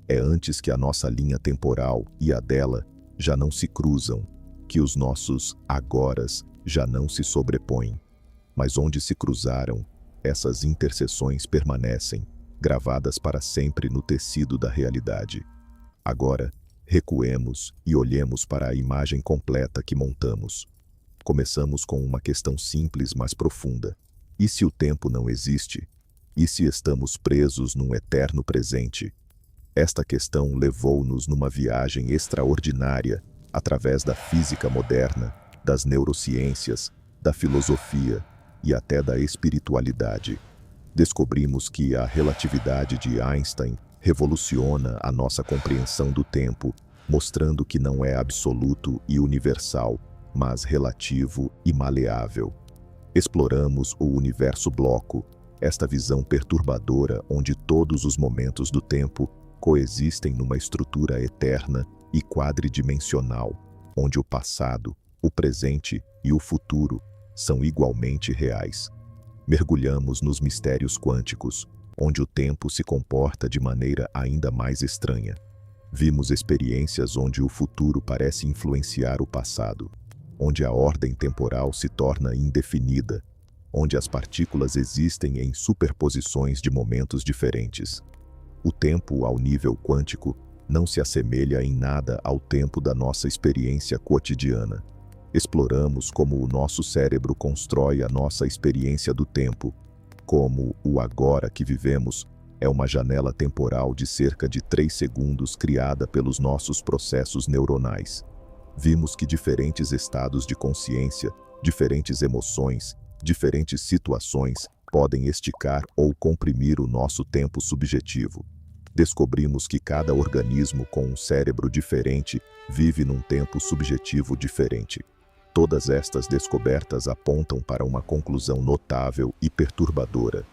S1: É antes que a nossa linha temporal e a dela já não se cruzam, que os nossos agoras já não se sobrepõem. Mas onde se cruzaram, essas interseções permanecem, gravadas para sempre no tecido da realidade. Agora, recuemos e olhemos para a imagem completa que montamos. Começamos com uma questão simples, mas profunda. E se o tempo não existe? E se estamos presos num eterno presente? Esta questão levou-nos numa viagem extraordinária através da física moderna, das neurociências, da filosofia e até da espiritualidade. Descobrimos que a relatividade de Einstein revoluciona a nossa compreensão do tempo, mostrando que não é absoluto e universal, mas relativo e maleável. Exploramos o universo bloco, esta visão perturbadora onde todos os momentos do tempo coexistem numa estrutura eterna e quadridimensional, onde o passado, o presente e o futuro são igualmente reais. Mergulhamos nos mistérios quânticos, onde o tempo se comporta de maneira ainda mais estranha. Vimos experiências onde o futuro parece influenciar o passado, onde a ordem temporal se torna indefinida, onde as partículas existem em superposições de momentos diferentes. O tempo ao nível quântico não se assemelha em nada ao tempo da nossa experiência cotidiana. Exploramos como o nosso cérebro constrói a nossa experiência do tempo, como o agora que vivemos é uma janela temporal de cerca de 3 segundos criada pelos nossos processos neuronais. Vimos que diferentes estados de consciência, diferentes emoções, diferentes situações podem esticar ou comprimir o nosso tempo subjetivo. Descobrimos que cada organismo com um cérebro diferente vive num tempo subjetivo diferente. Todas estas descobertas apontam para uma conclusão notável e perturbadora.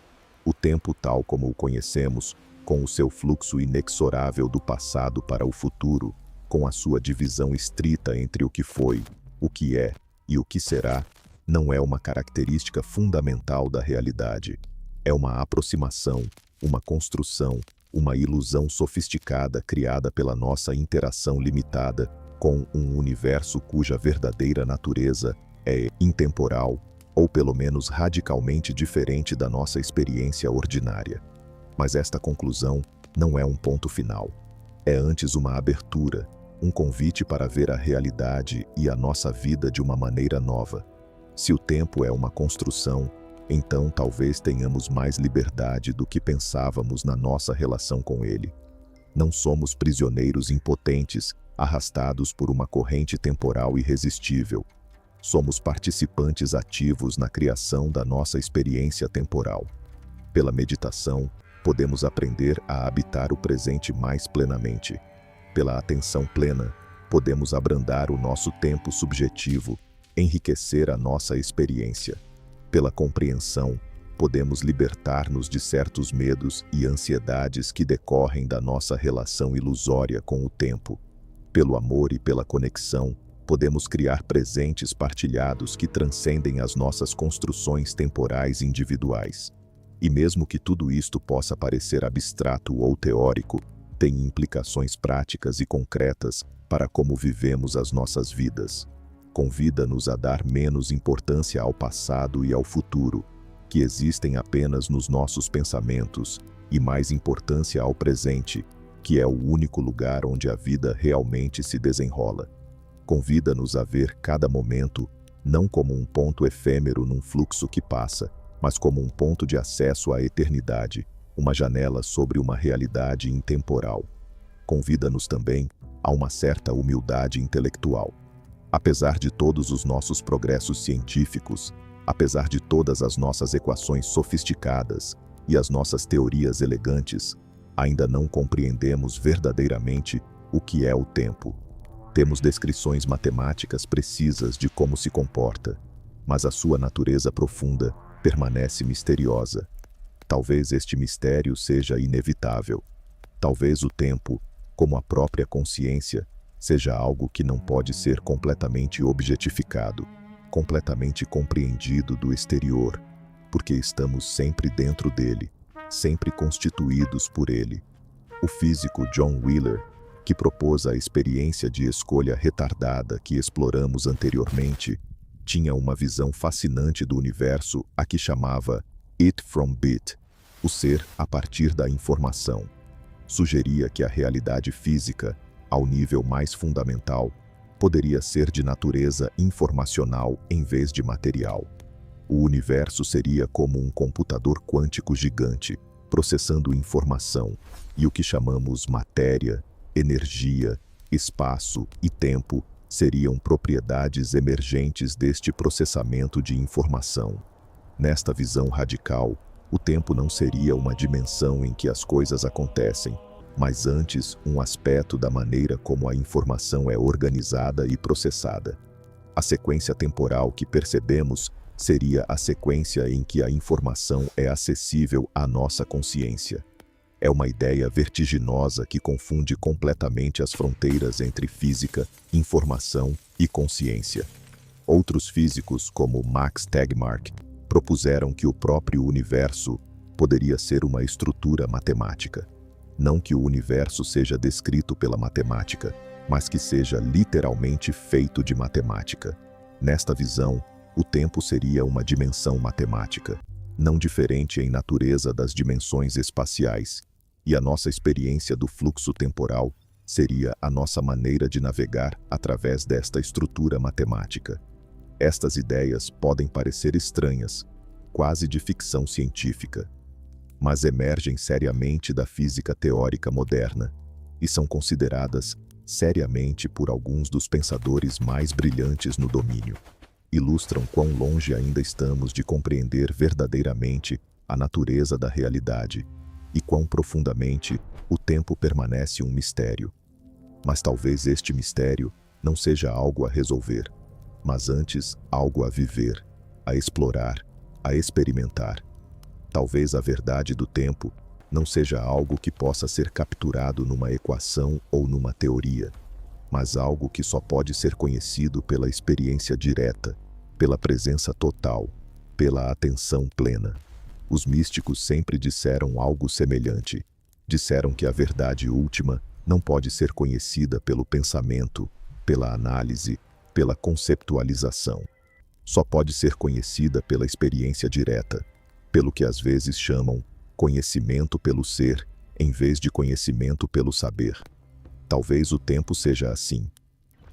S1: O tempo tal como o conhecemos, com o seu fluxo inexorável do passado para o futuro, com a sua divisão estrita entre o que foi, o que é e o que será, não é uma característica fundamental da realidade. É uma aproximação, uma construção, uma ilusão sofisticada criada pela nossa interação limitada com um universo cuja verdadeira natureza é intemporal, ou pelo menos radicalmente diferente da nossa experiência ordinária. Mas esta conclusão não é um ponto final. É antes uma abertura, um convite para ver a realidade e a nossa vida de uma maneira nova. Se o tempo é uma construção, então talvez tenhamos mais liberdade do que pensávamos na nossa relação com ele. Não somos prisioneiros impotentes, arrastados por uma corrente temporal irresistível. Somos participantes ativos na criação da nossa experiência temporal. Pela meditação, podemos aprender a habitar o presente mais plenamente. Pela atenção plena, podemos abrandar o nosso tempo subjetivo, enriquecer a nossa experiência. Pela compreensão, podemos libertar-nos de certos medos e ansiedades que decorrem da nossa relação ilusória com o tempo. Pelo amor e pela conexão, Podemos criar presentes partilhados que transcendem as nossas construções temporais individuais. E mesmo que tudo isto possa parecer abstrato ou teórico, tem implicações práticas e concretas para como vivemos as nossas vidas. Convida-nos a dar menos importância ao passado e ao futuro, que existem apenas nos nossos pensamentos, e mais importância ao presente, que é o único lugar onde a vida realmente se desenrola. Convida-nos a ver cada momento não como um ponto efêmero num fluxo que passa, mas como um ponto de acesso à eternidade, uma janela sobre uma realidade intemporal. Convida-nos também a uma certa humildade intelectual. Apesar de todos os nossos progressos científicos, apesar de todas as nossas equações sofisticadas e as nossas teorias elegantes, ainda não compreendemos verdadeiramente o que é o tempo. Temos descrições matemáticas precisas de como se comporta, mas a sua natureza profunda permanece misteriosa. Talvez este mistério seja inevitável. Talvez o tempo, como a própria consciência, seja algo que não pode ser completamente objetificado, completamente compreendido do exterior, porque estamos sempre dentro dele, sempre constituídos por ele. O físico John Wheeler, que propôs a experiência de escolha retardada que exploramos anteriormente, tinha uma visão fascinante do universo a que chamava It from Bit, o ser a partir da informação. Sugeria que a realidade física, ao nível mais fundamental, poderia ser de natureza informacional em vez de material. O universo seria como um computador quântico gigante, processando informação, e o que chamamos matéria, energia, espaço e tempo seriam propriedades emergentes deste processamento de informação. Nesta visão radical, o tempo não seria uma dimensão em que as coisas acontecem, mas antes um aspecto da maneira como a informação é organizada e processada. A sequência temporal que percebemos seria a sequência em que a informação é acessível à nossa consciência. É uma ideia vertiginosa que confunde completamente as fronteiras entre física, informação e consciência. Outros físicos, como Max Tegmark, propuseram que o próprio universo poderia ser uma estrutura matemática. Não que o universo seja descrito pela matemática, mas que seja literalmente feito de matemática. Nesta visão, o tempo seria uma dimensão matemática, não diferente em natureza das dimensões espaciais, e a nossa experiência do fluxo temporal seria a nossa maneira de navegar através desta estrutura matemática. Estas ideias podem parecer estranhas, quase de ficção científica, mas emergem seriamente da física teórica moderna e são consideradas seriamente por alguns dos pensadores mais brilhantes no domínio. Ilustram quão longe ainda estamos de compreender verdadeiramente a natureza da realidade e quão profundamente o tempo permanece um mistério. Mas talvez este mistério não seja algo a resolver, mas antes algo a viver, a explorar, a experimentar. Talvez a verdade do tempo não seja algo que possa ser capturado numa equação ou numa teoria, mas algo que só pode ser conhecido pela experiência direta, pela presença total, pela atenção plena. Os místicos sempre disseram algo semelhante. Disseram que a verdade última não pode ser conhecida pelo pensamento, pela análise, pela conceptualização. Só pode ser conhecida pela experiência direta, pelo que às vezes chamam conhecimento pelo ser, em vez de conhecimento pelo saber. Talvez o tempo seja assim.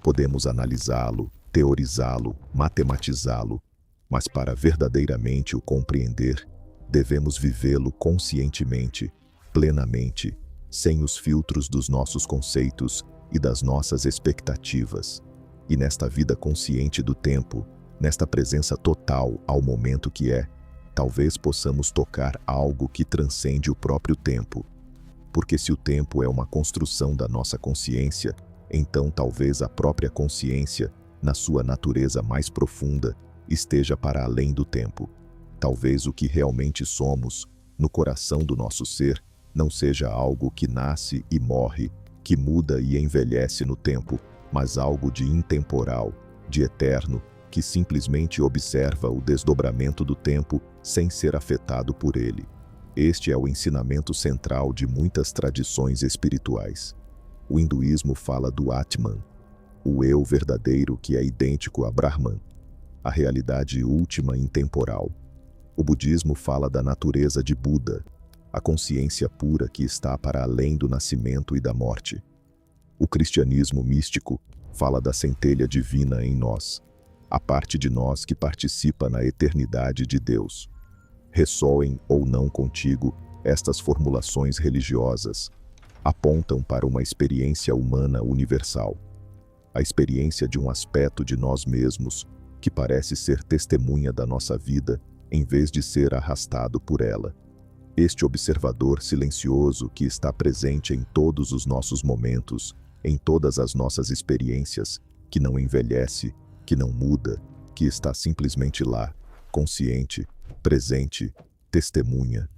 S1: Podemos analisá-lo, teorizá-lo, matematizá-lo, mas para verdadeiramente o compreender, devemos vivê-lo conscientemente, plenamente, sem os filtros dos nossos conceitos e das nossas expectativas. E nesta vida consciente do tempo, nesta presença total ao momento que é, talvez possamos tocar algo que transcende o próprio tempo. Porque se o tempo é uma construção da nossa consciência, então talvez a própria consciência, na sua natureza mais profunda, esteja para além do tempo. Talvez o que realmente somos, no coração do nosso ser, não seja algo que nasce e morre, que muda e envelhece no tempo, mas algo de intemporal, de eterno, que simplesmente observa o desdobramento do tempo sem ser afetado por ele. Este é o ensinamento central de muitas tradições espirituais. O hinduísmo fala do Atman, o eu verdadeiro que é idêntico a Brahman, a realidade última intemporal. O budismo fala da natureza de Buda, a consciência pura que está para além do nascimento e da morte. O cristianismo místico fala da centelha divina em nós, a parte de nós que participa na eternidade de Deus. Ressoem ou não contigo, estas formulações religiosas apontam para uma experiência humana universal, a experiência de um aspecto de nós mesmos que parece ser testemunha da nossa vida em vez de ser arrastado por ela. Este observador silencioso que está presente em todos os nossos momentos, em todas as nossas experiências, que não envelhece, que não muda, que está simplesmente lá, consciente, presente, testemunha.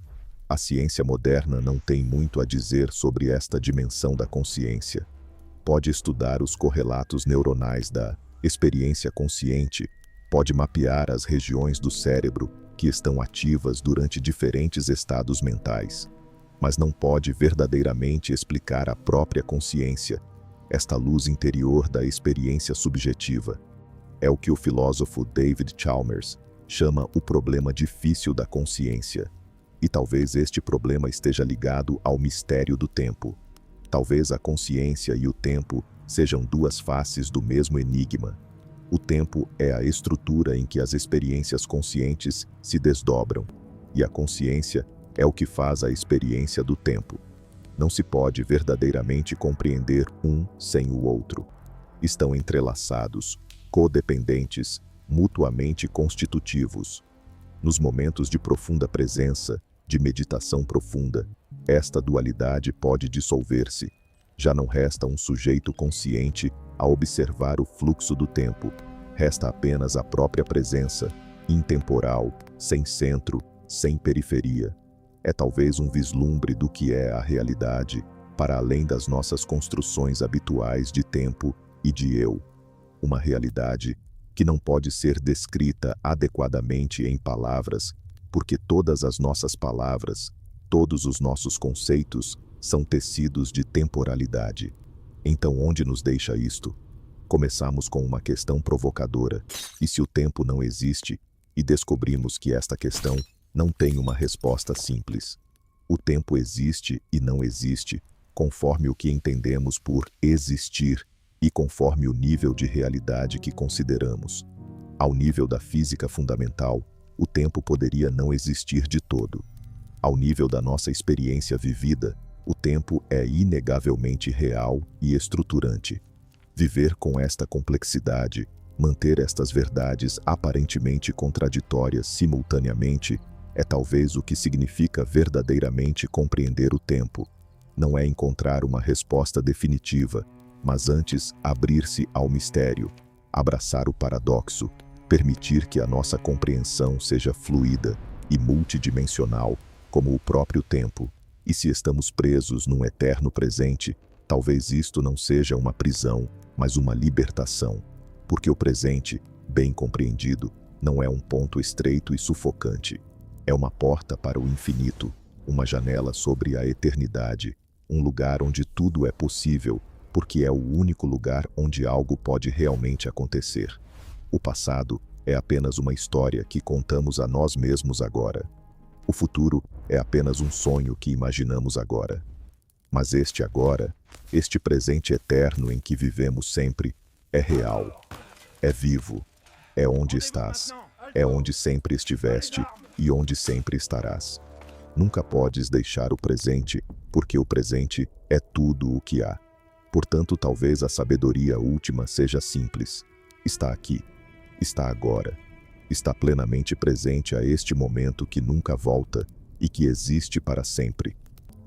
S1: A ciência moderna não tem muito a dizer sobre esta dimensão da consciência. Pode estudar os correlatos neuronais da experiência consciente, pode mapear as regiões do cérebro que estão ativas durante diferentes estados mentais, mas não pode verdadeiramente explicar a própria consciência, esta luz interior da experiência subjetiva. É o que o filósofo David Chalmers chama o problema difícil da consciência. E talvez este problema esteja ligado ao mistério do tempo. Talvez a consciência e o tempo sejam duas faces do mesmo enigma. O tempo é a estrutura em que as experiências conscientes se desdobram, e a consciência é o que faz a experiência do tempo. Não se pode verdadeiramente compreender um sem o outro. Estão entrelaçados, codependentes, mutuamente constitutivos. Nos momentos de profunda presença, de meditação profunda, esta dualidade pode dissolver-se. Já não resta um sujeito consciente a observar o fluxo do tempo. Resta apenas a própria presença, intemporal, sem centro, sem periferia. É talvez um vislumbre do que é a realidade, para além das nossas construções habituais de tempo e de eu. Uma realidade que não pode ser descrita adequadamente em palavras, porque todas as nossas palavras, todos os nossos conceitos, são tecidos de temporalidade. Então, onde nos deixa isto? Começamos com uma questão provocadora. E se o tempo não existe? E descobrimos que esta questão não tem uma resposta simples. O tempo existe e não existe, conforme o que entendemos por existir e conforme o nível de realidade que consideramos. Ao nível da física fundamental, o tempo poderia não existir de todo. Ao nível da nossa experiência vivida, o tempo é inegavelmente real e estruturante. Viver com esta complexidade, manter estas verdades aparentemente contraditórias simultaneamente, é talvez o que significa verdadeiramente compreender o tempo. Não é encontrar uma resposta definitiva, mas antes abrir-se ao mistério, abraçar o paradoxo, permitir que a nossa compreensão seja fluida e multidimensional, como o próprio tempo. E se estamos presos num eterno presente, talvez isto não seja uma prisão, mas uma libertação, porque o presente, bem compreendido, não é um ponto estreito e sufocante. É uma porta para o infinito, uma janela sobre a eternidade, um lugar onde tudo é possível, porque é o único lugar onde algo pode realmente acontecer. O passado é apenas uma história que contamos a nós mesmos agora. O futuro é apenas um sonho que imaginamos agora. Mas este agora, este presente eterno em que vivemos sempre, é real, é vivo, é onde estás, é onde sempre estiveste e onde sempre estarás. Nunca podes deixar o presente, porque o presente é tudo o que há. Portanto, talvez a sabedoria última seja simples. Está aqui, está agora, está plenamente presente a este momento que nunca volta e que existe para sempre.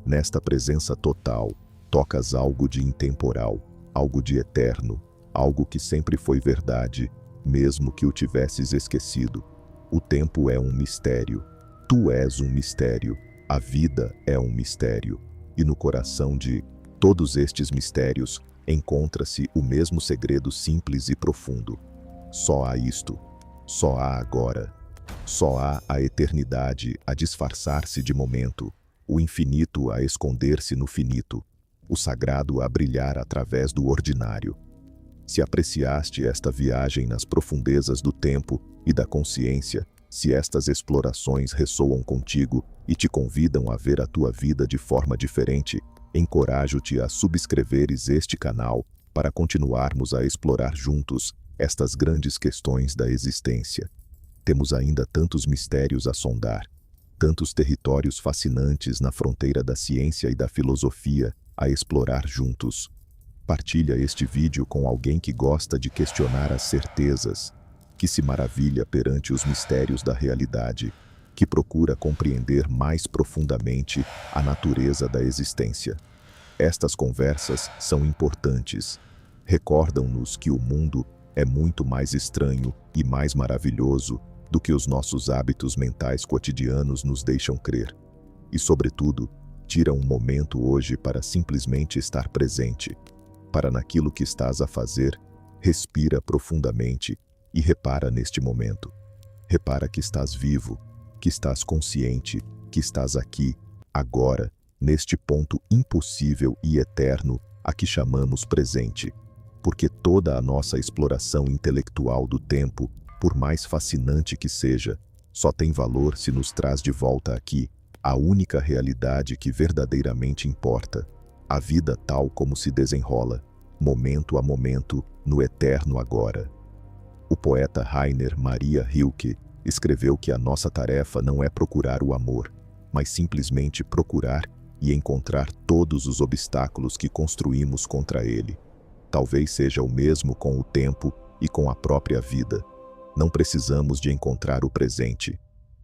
S1: Nesta presença total, tocas algo de intemporal, algo de eterno, algo que sempre foi verdade, mesmo que o tivesses esquecido. O tempo é um mistério. Tu és um mistério. A vida é um mistério. E no coração de todos estes mistérios encontra-se o mesmo segredo simples e profundo. Só há isto. Só há agora. Só há a eternidade a disfarçar-se de momento, o infinito a esconder-se no finito, o sagrado a brilhar através do ordinário. Se apreciaste esta viagem nas profundezas do tempo e da consciência, se estas explorações ressoam contigo e te convidam a ver a tua vida de forma diferente, encorajo-te a subscreveres este canal para continuarmos a explorar juntos estas grandes questões da existência. Temos ainda tantos mistérios a sondar, tantos territórios fascinantes na fronteira da ciência e da filosofia a explorar juntos. Partilha este vídeo com alguém que gosta de questionar as certezas, que se maravilha perante os mistérios da realidade, que procura compreender mais profundamente a natureza da existência. Estas conversas são importantes. Recordam-nos que o mundo é muito mais estranho e mais maravilhoso do que os nossos hábitos mentais cotidianos nos deixam crer. E, sobretudo, tira um momento hoje para simplesmente estar presente. Para naquilo que estás a fazer, respira profundamente e repara neste momento. Repara que estás vivo, que estás consciente, que estás aqui, agora, neste ponto impossível e eterno a que chamamos presente. Porque toda a nossa exploração intelectual do tempo, por mais fascinante que seja, só tem valor se nos traz de volta aqui, a única realidade que verdadeiramente importa, a vida tal como se desenrola, momento a momento, no eterno agora. O poeta Rainer Maria Rilke escreveu que a nossa tarefa não é procurar o amor, mas simplesmente procurar e encontrar todos os obstáculos que construímos contra ele. Talvez seja o mesmo com o tempo e com a própria vida. Não precisamos de encontrar o presente.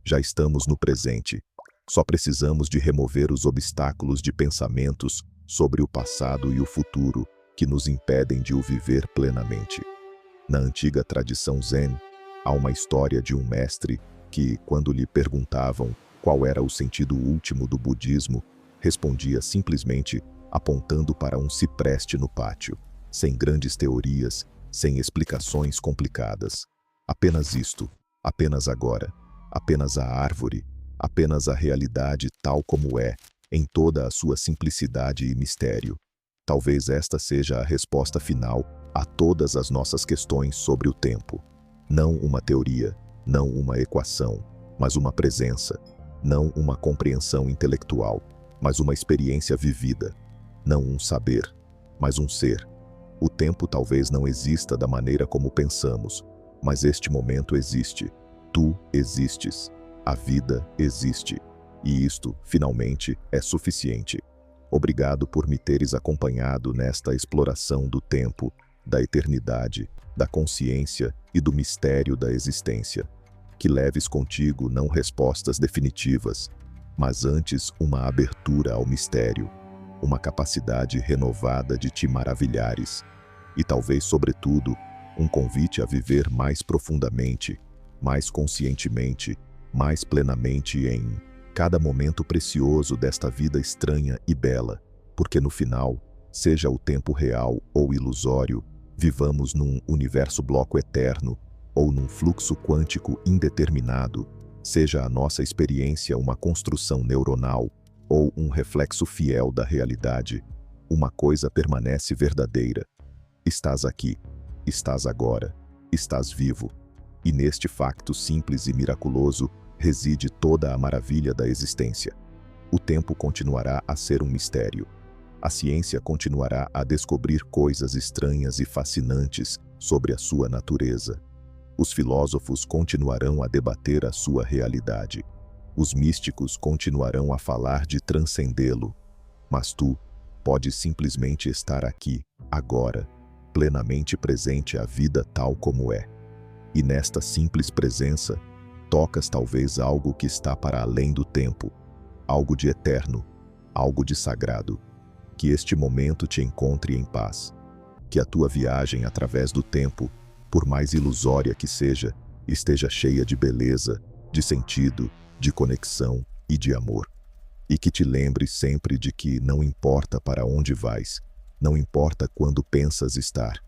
S1: Já estamos no presente. Só precisamos de remover os obstáculos de pensamentos sobre o passado e o futuro que nos impedem de o viver plenamente. Na antiga tradição Zen, há uma história de um mestre que, quando lhe perguntavam qual era o sentido último do budismo, respondia simplesmente apontando para um cipreste no pátio, sem grandes teorias, sem explicações complicadas. Apenas isto, apenas agora, apenas a árvore, apenas a realidade tal como é, em toda a sua simplicidade e mistério. Talvez esta seja a resposta final a todas as nossas questões sobre o tempo. Não uma teoria, não uma equação, mas uma presença. Não uma compreensão intelectual, mas uma experiência vivida. Não um saber, mas um ser. O tempo talvez não exista da maneira como pensamos, mas este momento existe. Tu existes. A vida existe. E isto, finalmente, é suficiente. Obrigado por me teres acompanhado nesta exploração do tempo, da eternidade, da consciência e do mistério da existência. Que leves contigo não respostas definitivas, mas antes uma abertura ao mistério, uma capacidade renovada de te maravilhares, e talvez, sobretudo, um convite a viver mais profundamente, mais conscientemente, mais plenamente em cada momento precioso desta vida estranha e bela, porque no final, seja o tempo real ou ilusório, vivamos num universo bloco eterno ou num fluxo quântico indeterminado, seja a nossa experiência uma construção neuronal ou um reflexo fiel da realidade, uma coisa permanece verdadeira. Estás aqui, estás agora, estás vivo, e neste facto simples e miraculoso reside toda a maravilha da existência. O tempo continuará a ser um mistério. A ciência continuará a descobrir coisas estranhas e fascinantes sobre a sua natureza. Os filósofos continuarão a debater a sua realidade. Os místicos continuarão a falar de transcendê-lo. Mas tu podes simplesmente estar aqui, agora, plenamente presente à vida tal como é. E nesta simples presença, tocas talvez algo que está para além do tempo, algo de eterno, algo de sagrado. Que este momento te encontre em paz. Que a tua viagem através do tempo, por mais ilusória que seja, esteja cheia de beleza, de sentido, de conexão e de amor. E que te lembre sempre de que não importa para onde vais, Não importa quando pensas estar,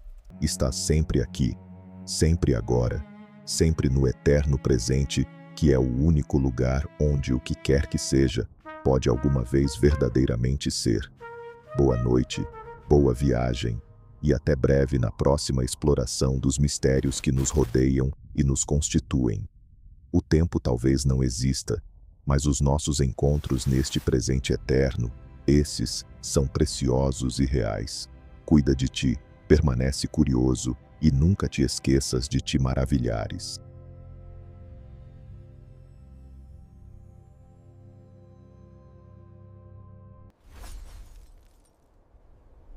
S1: estás sempre aqui, sempre agora, sempre no eterno presente, que é o único lugar onde o que quer que seja pode alguma vez verdadeiramente ser. Boa noite, boa viagem, e até breve na próxima exploração dos mistérios que nos rodeiam e nos constituem. O tempo talvez não exista, mas os nossos encontros neste presente eterno, esses são preciosos e reais. Cuida de ti, permanece curioso e nunca te esqueças de te maravilhares.